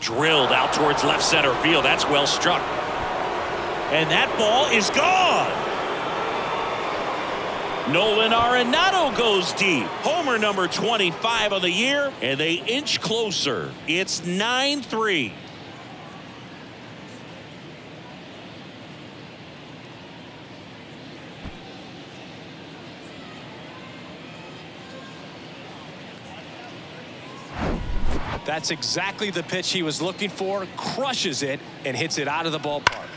Drilled out towards left center field. That's well struck. And that ball is gone. Nolan Arenado goes deep. Homer number 25 of the year, and they inch closer. It's 9-3. That's exactly the pitch he was looking for. Crushes it and hits it out of the ballpark.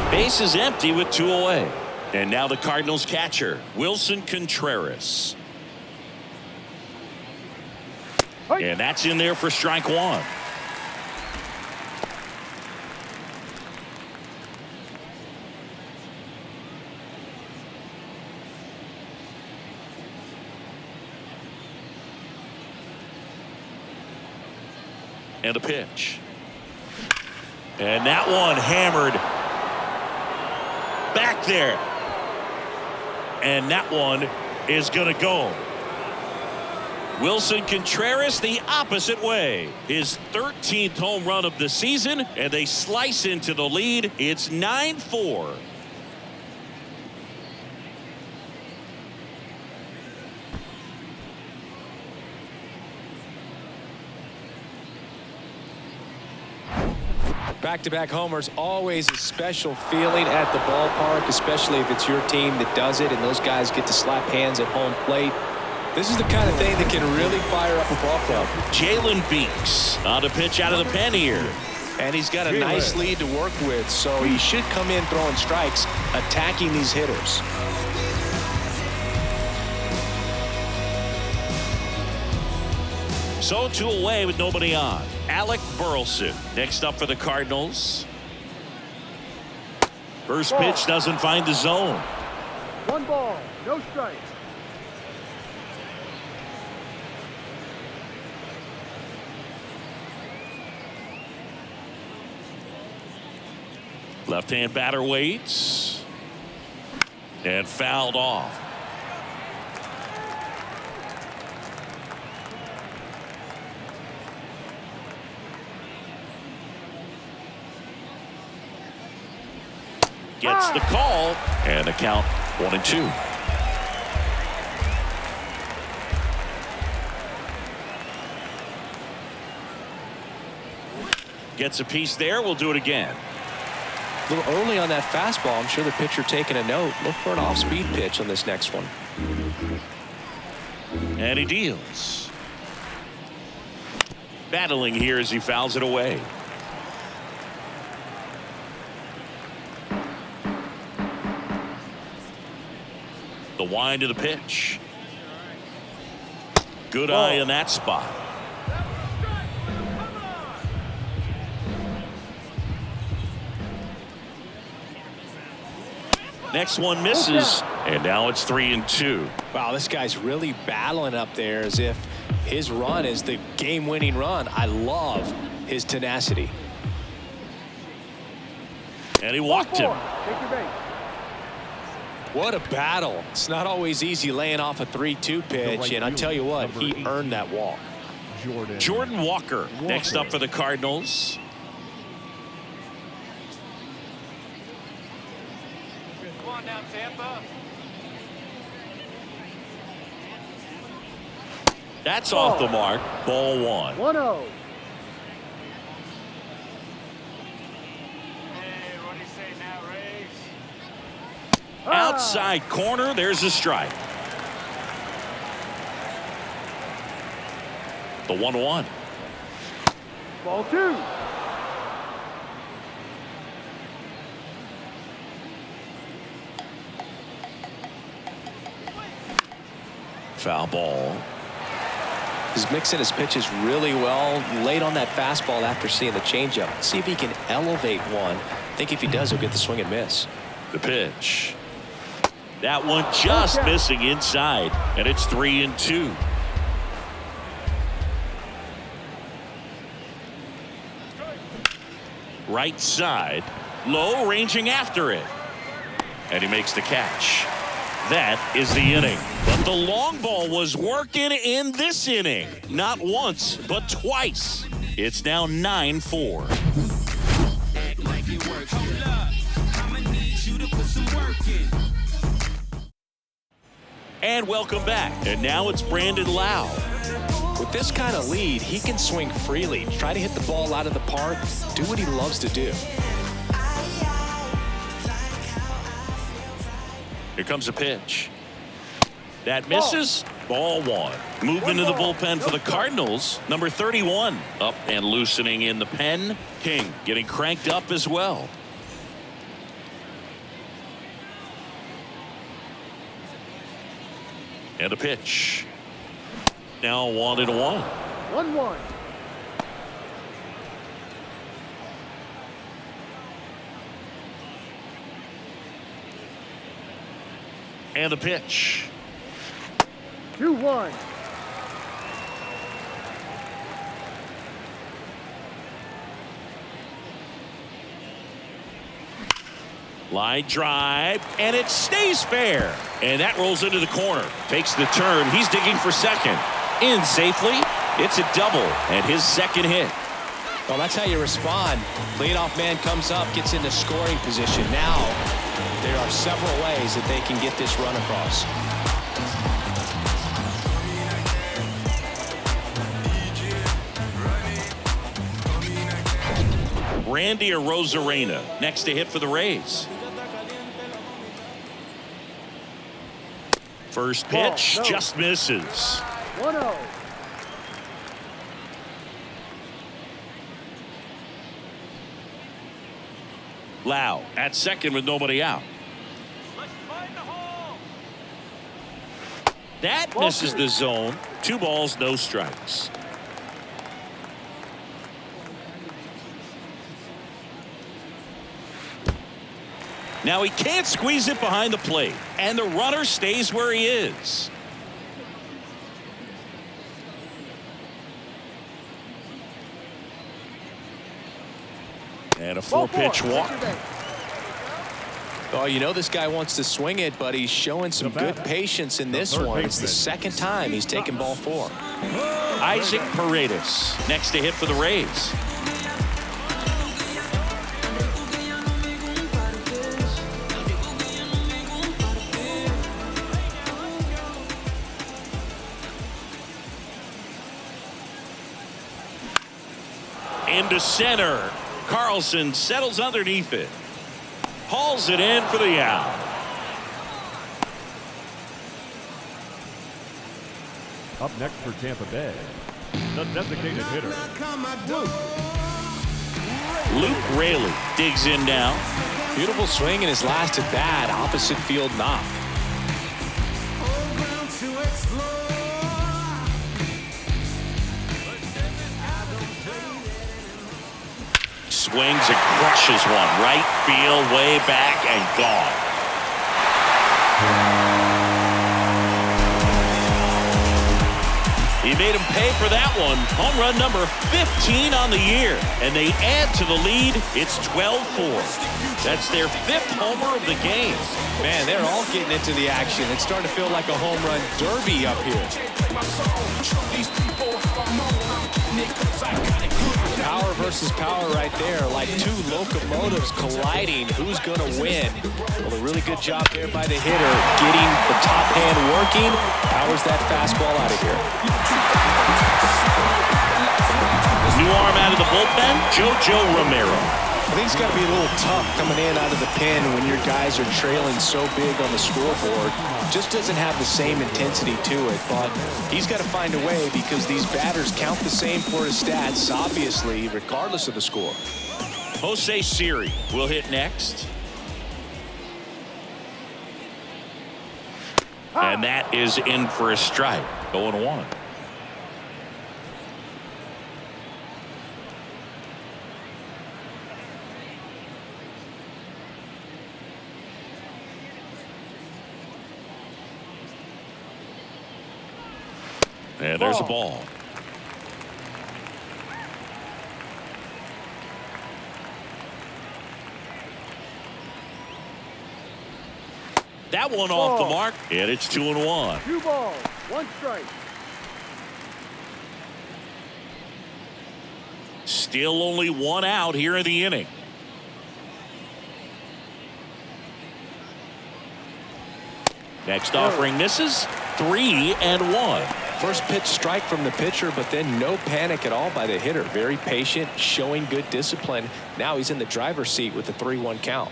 Base is empty with 2 away. And now the Cardinals catcher, Wilson Contreras. And that's in there for strike 1. And a pitch. And that one hammered back there. And that one is going to go. Wilson Contreras the opposite way. His 13th home run of the season, and they slice into the lead. It's 9-4. Back-to-back homers, always a special feeling at the ballpark, especially if it's your team that does it and those guys get to slap hands at home plate. This is the kind of thing that can really fire up a ball club. Jalen Beeks on a pitch out of the pen here. And he's got a nice lead to work with, so he should come in throwing strikes, attacking these hitters. So 2 away with nobody on. Alec Burleson next up for the Cardinals. First pitch doesn't find the zone. 1 ball, no strikes. Left-hand batter waits. And fouled off. Gets the call, and the count 1-2. Gets a piece there. We'll do it again. A little early on that fastball. I'm sure the pitcher taking a note. Look for an off-speed pitch on this next one. And he deals. Battling here as he fouls it away. The wind of the pitch. Good eye in that spot. Next one misses, and now it's 3-2. Wow, this guy's really battling up there as if his run is the game-winning run. I love his tenacity. And he walked him. Take your base. What a battle. It's not always easy laying off a 3-2 pitch, and I tell you what, he earned that walk. Jordan Walker next up for the Cardinals. Come on now, Tampa. That's off the mark. Ball 1. 1-0. Hey, what do you say now, Rays? Outside corner. There's a strike. The 1-1. Ball 2. Foul ball. He's mixing his pitches really well. Late on that fastball after seeing the changeup. See if he can elevate one. I think if he does, he'll get the swing and miss. The pitch. That one just missing inside, and it's 3-2. Right side, low, ranging after it, and he makes the catch. That is the inning. But the long ball was working in this inning. Not once, but twice. It's now 9-4. And welcome back. And now it's Brandon Lau. With this kind of lead, he can swing freely, try to hit the ball out of the park, do what he loves to do. Here comes a pitch. That misses. Ball 1. Movement in the bullpen for the Cardinals. Number 31 up and loosening in the pen. King getting cranked up as well. And a pitch. Now 1-1. 1-1. And a pitch. 2-1. Line drive, and it stays fair. And that rolls into the corner. Takes the turn. He's digging for second. In safely. It's a double, and his second hit. Well, that's how you respond. Leadoff man comes up, gets into scoring position. Now, there are several ways that they can get this run across. Randy Arozarena next to hit for the Rays. First pitch just misses. 1-0. Lau at second with nobody out. Let's find the hole. That misses the zone. 2 balls, no strikes. Now he can't squeeze it behind the plate, and the runner stays where he is. And a 4-pitch walk. Oh, you know this guy wants to swing it, but he's showing some good patience in this one. It's the second time he's taken ball 4. Isaac Paredes next to hit for the Rays. Into center. Carlson settles underneath it. Hauls it in for the out. Up next for Tampa Bay, the designated hitter, Luke Raley digs in now. Beautiful swing in his last at bat, opposite field knock. Swings and crushes one. Right field, way back, and gone. He made him pay for that one. Home run number 15 on the year. And they add to the lead. It's 12-4. That's their 5th homer of the game. Man, they're all getting into the action. It's starting to feel like a home run derby up here. Power versus power right there, like two locomotives colliding. Who's going to win? Well, a really good job there by the hitter, getting the top hand working. Powers that fastball out of here. New arm out of the bullpen, JoJo Romero. I think it's got to be a little tough coming in out of the pen when your guys are trailing so big on the scoreboard. Just doesn't have the same intensity to it, but he's got to find a way because these batters count the same for his stats, obviously, regardless of the score. Jose Siri will hit next. And that is in for a strike. 0-1. And there's a ball. That one off the mark, and it's 2-1. 2 balls, 1 strike. Still only 1 out here in the inning. Next offering misses. 3-1. First pitch strike from the pitcher, but then no panic at all by the hitter. Very patient, showing good discipline. Now he's in the driver's seat with the 3-1 count.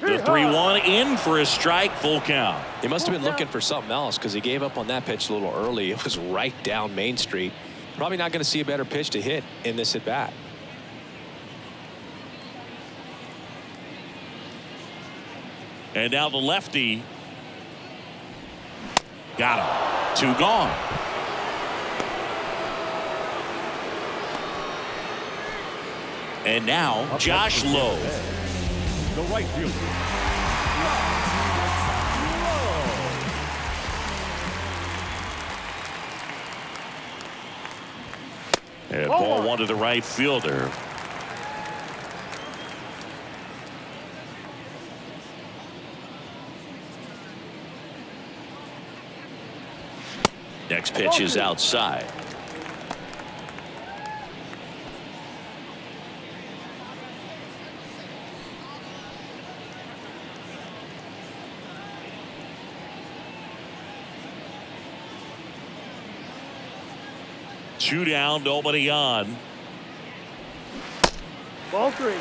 The 3-1 in for a strike, full count. He must have been looking for something else because he gave up on that pitch a little early. It was right down Main Street. Probably not going to see a better pitch to hit in this at bat. And now the lefty. Got him. 2 gone. And now Josh Lowe. The right fielder. And ball 1 to the right fielder. Next pitch is outside. Two down, nobody on. Ball 3.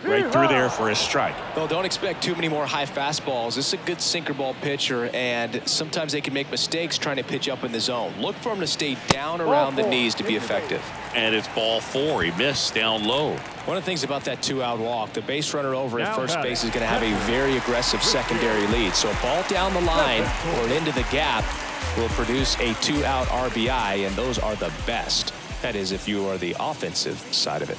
Right through there for a strike. Well, don't expect too many more high fastballs. This is a good sinker ball pitcher, and sometimes they can make mistakes trying to pitch up in the zone. Look for him to stay down around the knees to be effective. And it's ball 4. He missed down low. One of the things about that 2-out walk, the base runner over at first base is going to have a very aggressive secondary lead. So a ball down the line or into the gap will produce a 2-out RBI, and those are the best. That is if you are the offensive side of it.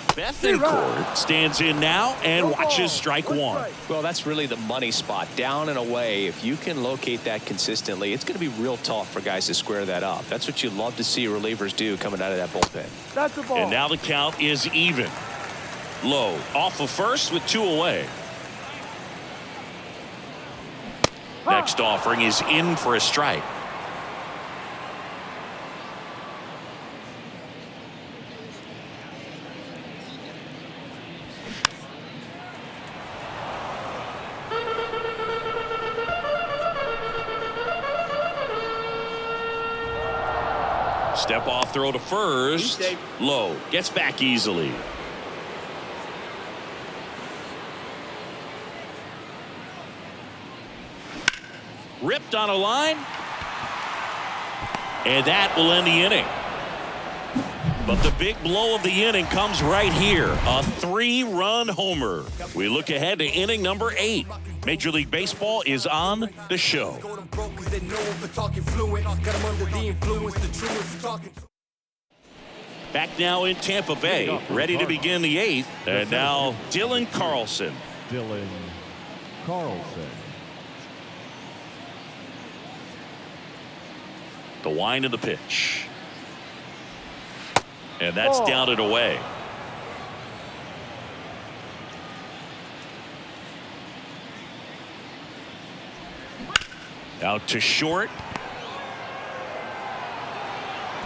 Bethencourt stands in now and watches strike 1. Well, that's really the money spot, down and away. If you can locate that consistently, it's going to be real tough for guys to square that up. That's what you love to see relievers do coming out of that bullpen. That's a ball. And now the count is even. Low off of first with 2 away. Next offering is in for a strike. Step off throw to first. Low gets back easily. Ripped on a line. And that will end the inning. But the big blow of the inning comes right here. A 3-run homer. We look ahead to inning number 8. Major League Baseball is on the show. Back now in Tampa Bay, ready to begin the 8th. And now Dylan Carlson. Dylan Carlson. The wind of the pitch. And that's down and away. Out to short.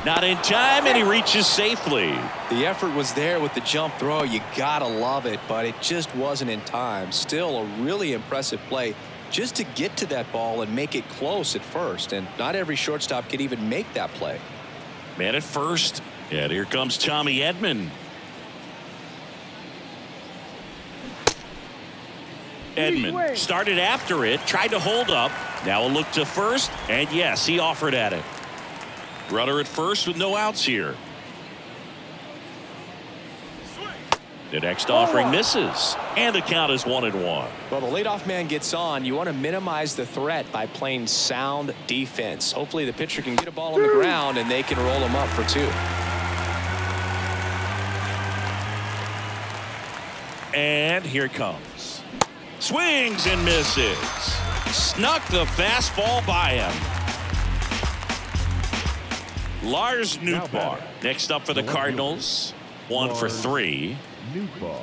Not in time, and he reaches safely. The effort was there with the jump throw. You gotta love it, but it just wasn't in time. Still a really impressive play just to get to that ball and make it close at first. And not every shortstop could even make that play. Man at first. And here comes Tommy Edman. Edman started after it, tried to hold up. Now a look to first, and yes, he offered at it. Runner at first with no outs here. The next offering misses, and the count is 1-1. Well, the leadoff man gets on. You want to minimize the threat by playing sound defense. Hopefully the pitcher can get a ball on the ground and they can roll him up for 2. And here it comes. Swings and misses. Snuck the fastball by him. Lars Nootbaar next up for the Cardinals. 1 for 3. Nootbaar.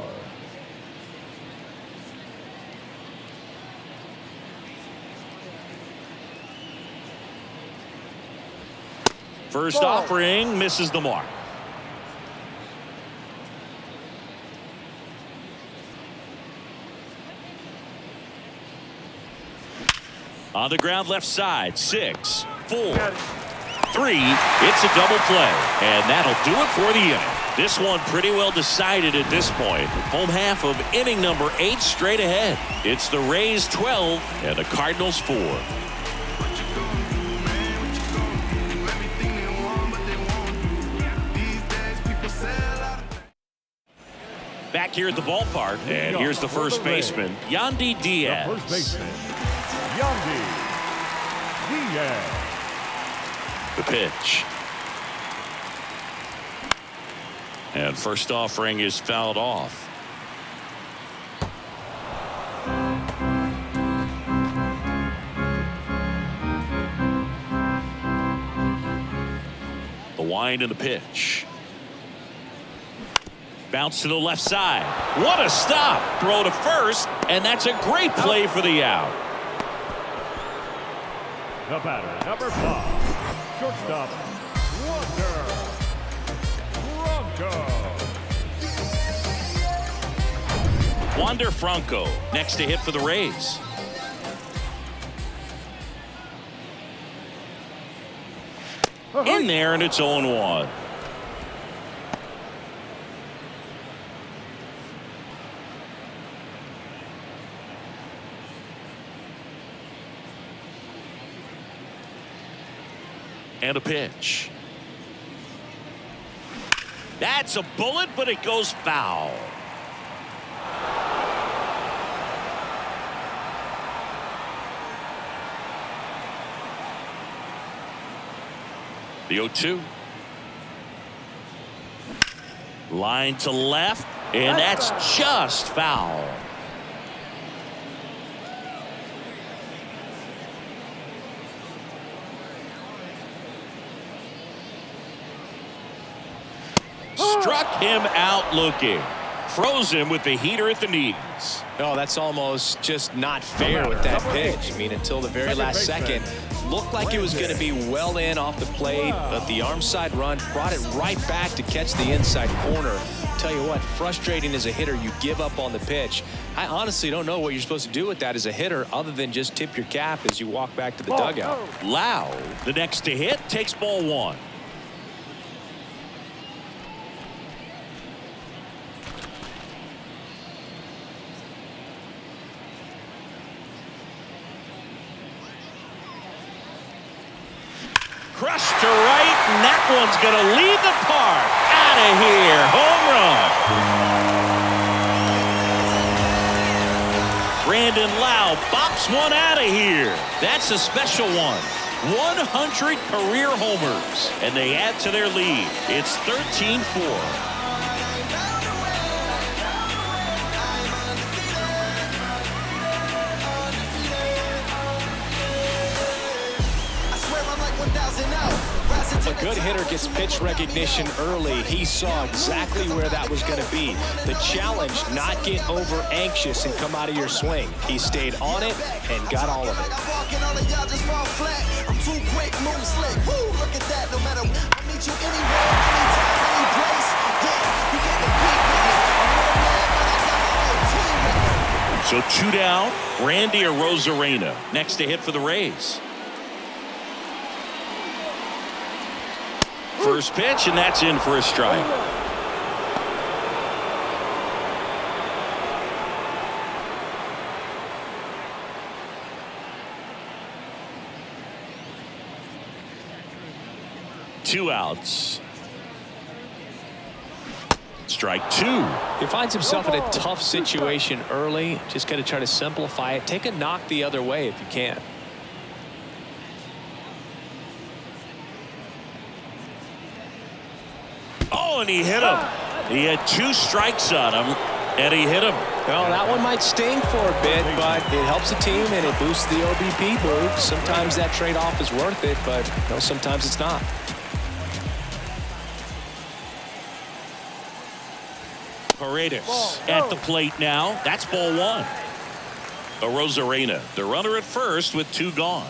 First offering misses the mark. On the ground left side. 6, 4, 3. It's a double play, and that'll do it for the inning. This one pretty well decided at this point. Home half of inning number 8 straight ahead. It's the Rays 12 and the Cardinals 4. Back here at the ballpark, and here's the first baseman, Yandy Diaz. The first baseman, Yandy Diaz. The pitch. And first offering is fouled off. The wind and the pitch. Bounce to the left side. What a stop. Throw to first, and that's a great play for the out. The batter, number 5, shortstop, Wander Franco next to hit for the Rays. In there, and it's 0-1. And a pitch. That's a bullet, but it goes foul. The 0-2. Line to left, and that's just foul. Struck him out looking. Froze him with the heater at the knees. No, that's almost just not fair with that pitch. I mean, until the very last second, looked like it was going to be well in off the plate, but the arm side run brought it right back to catch the inside corner. Tell you what, frustrating as a hitter, you give up on the pitch. I honestly don't know what you're supposed to do with that as a hitter other than just tip your cap as you walk back to the dugout. Lau, the next to hit, takes ball 1. Crushed to right, and that one's going to leave the park. out of here. Home run. Brandon Lau bops one out of here. That's a special one. 100 career homers, and they add to their lead. It's 13-4. A good hitter gets pitch recognition early. He saw exactly where that was going to be. The challenge, not get over anxious and come out of your swing. He stayed on it and got all of it. So 2 down, Randy Arozarena next to hit for the Rays. First pitch, and that's in for a strike. Two outs. Strike two. He finds himself in a tough situation early. Just got to try to simplify it. Take a knock the other way if you can. Oh, and he hit him. He had 2 strikes on him, and he hit him. Well, that one might sting for a bit, but it helps the team and it boosts the OBP move. Sometimes that trade-off is worth it, but sometimes it's not. Paredes at the plate now. That's ball 1. Arozarena, the runner at first with 2 gone.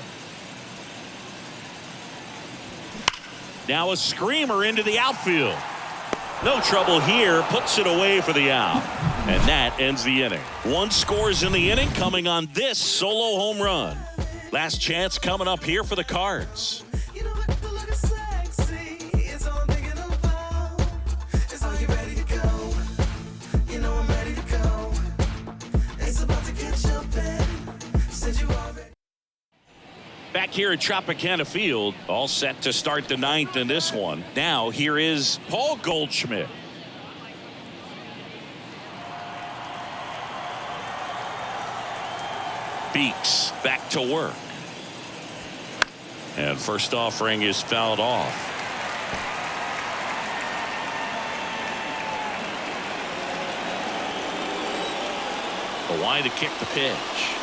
Now a screamer into the outfield. No trouble here, puts it away for the out. And that ends the inning. 1 scores in the inning coming on this solo home run. Last chance coming up here for the Cards. Back here at Tropicana Field, all set to start the 9th in this one. Now here is Paul Goldschmidt. Beeks back to work. And first offering is fouled off. Away to kick the pitch.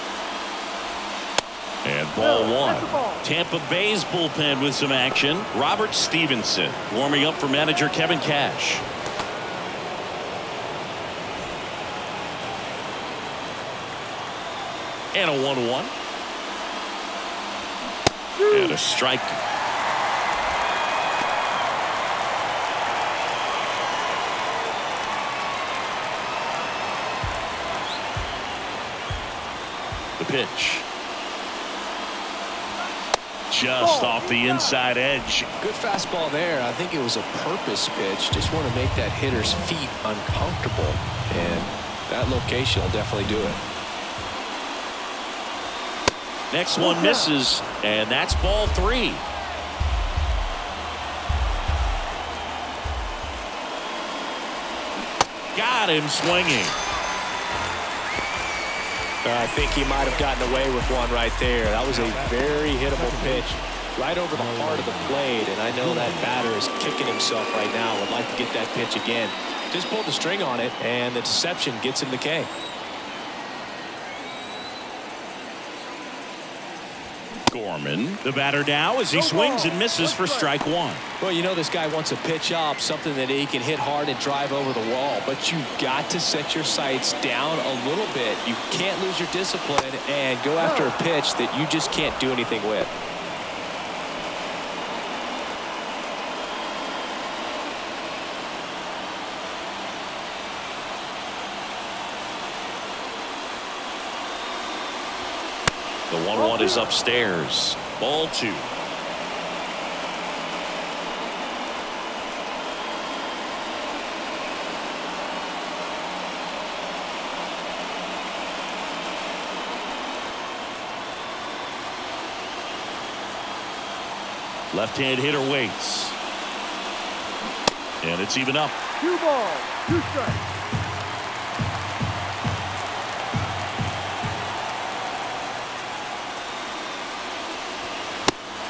And ball 1. Tampa Bay's bullpen with some action. Robert Stevenson warming up for manager Kevin Cash. And a 1-1. And a strike. The pitch. Just off the inside edge. Good fastball there. I think it was a purpose pitch. Just want to make that hitter's feet uncomfortable. And that location will definitely do it. Next one misses, and that's ball 3. Got him swinging. I think he might have gotten away with one right there. That was a very hittable pitch right over the heart of the plate, and I know that batter is kicking himself right now. Would like to get that pitch again. Just pulled the string on it, and the deception gets him the K. Gorman, the batter now as he swings and misses for strike 1. Well, this guy wants a pitch up, something that he can hit hard and drive over the wall, but you've got to set your sights down a little bit. You can't lose your discipline and go after a pitch that you just can't do anything with. The 1-1 is upstairs. Ball 2. Left-hand hitter waits. And it's even up. 2 balls, 2 strikes.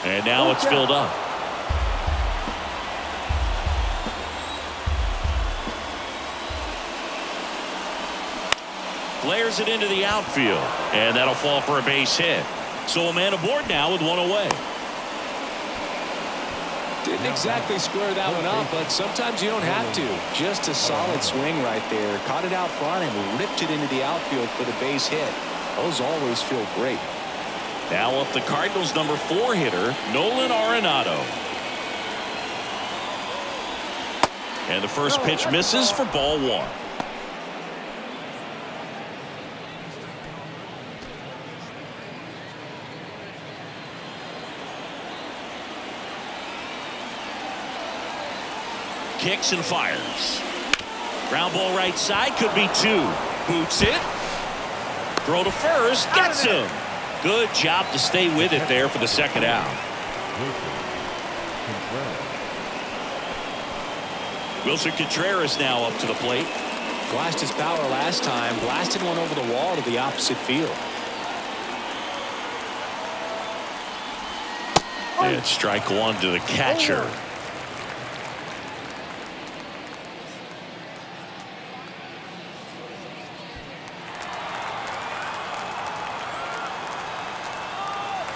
And now it's filled up. Flares it into the outfield, and that'll fall for a base hit. So a man aboard now with 1 away. Didn't exactly square that one up, but sometimes you don't have to. Just a solid swing right there. Caught it out front and ripped it into the outfield for the base hit. Those always feel great. Now up the Cardinals' number 4 hitter, Nolan Arenado. And the first pitch misses for ball 1. Kicks and fires. Ground ball right side, could be 2. Boots it. Throw to first, gets him. Good job to stay with it there for the second out. Wilson Contreras now up to the plate. Flashed his power last time. Blasted one over the wall to the opposite field. And strike 1 to the catcher.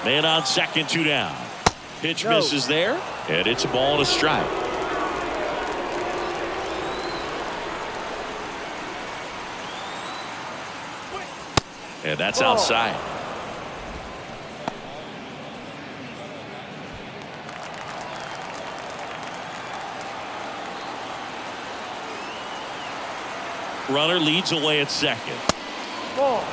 Man on second, 2 down. Pitch misses there, and it's a ball and a strike. And that's outside. Runner leads away at second. Ball.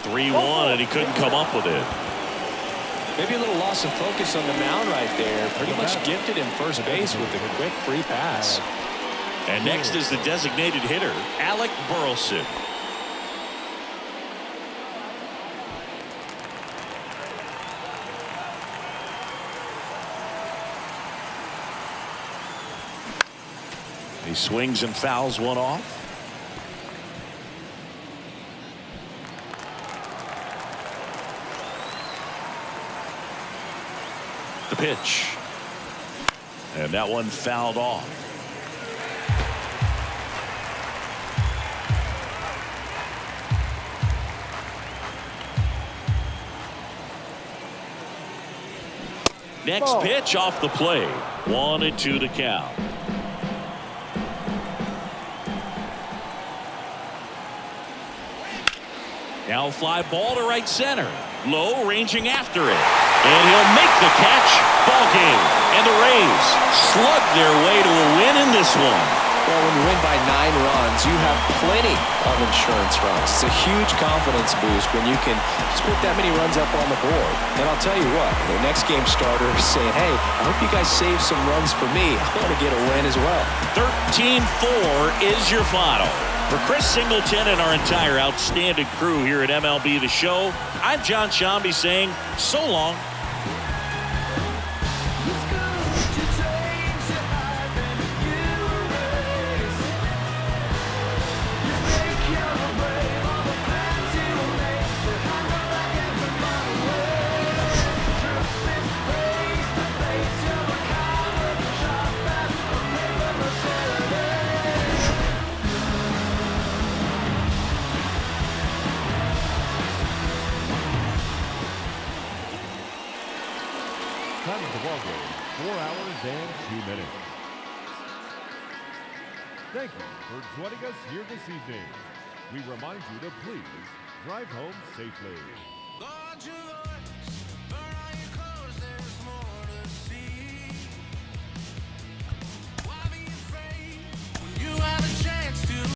3-1, and he couldn't come up with it. Maybe a little loss of focus on the mound right there. Pretty much gifted him first base with a quick free pass. And next is the designated hitter, Alec Burleson. He swings and fouls one off. The pitch. And that one fouled off. Next pitch off the plate. 1-2 to count. Now fly ball to right center. Low, ranging after it. And he'll make the catch. Ball game. And the Rays slug their way to a win in this one. Well, when you win by 9 runs, you have plenty of insurance runs. It's a huge confidence boost when you can just put that many runs up on the board. And I'll tell you what, the next game starter is saying, hey, I hope you guys save some runs for me. I want to get a win as well. 13-4 is your final. For Chris Singleton and our entire outstanding crew here at MLB The Show, I'm John Shambi saying so long. Time of the ball game, 4 hours and 2 minutes. Thank you for joining us here this evening. We remind you to please drive home safely.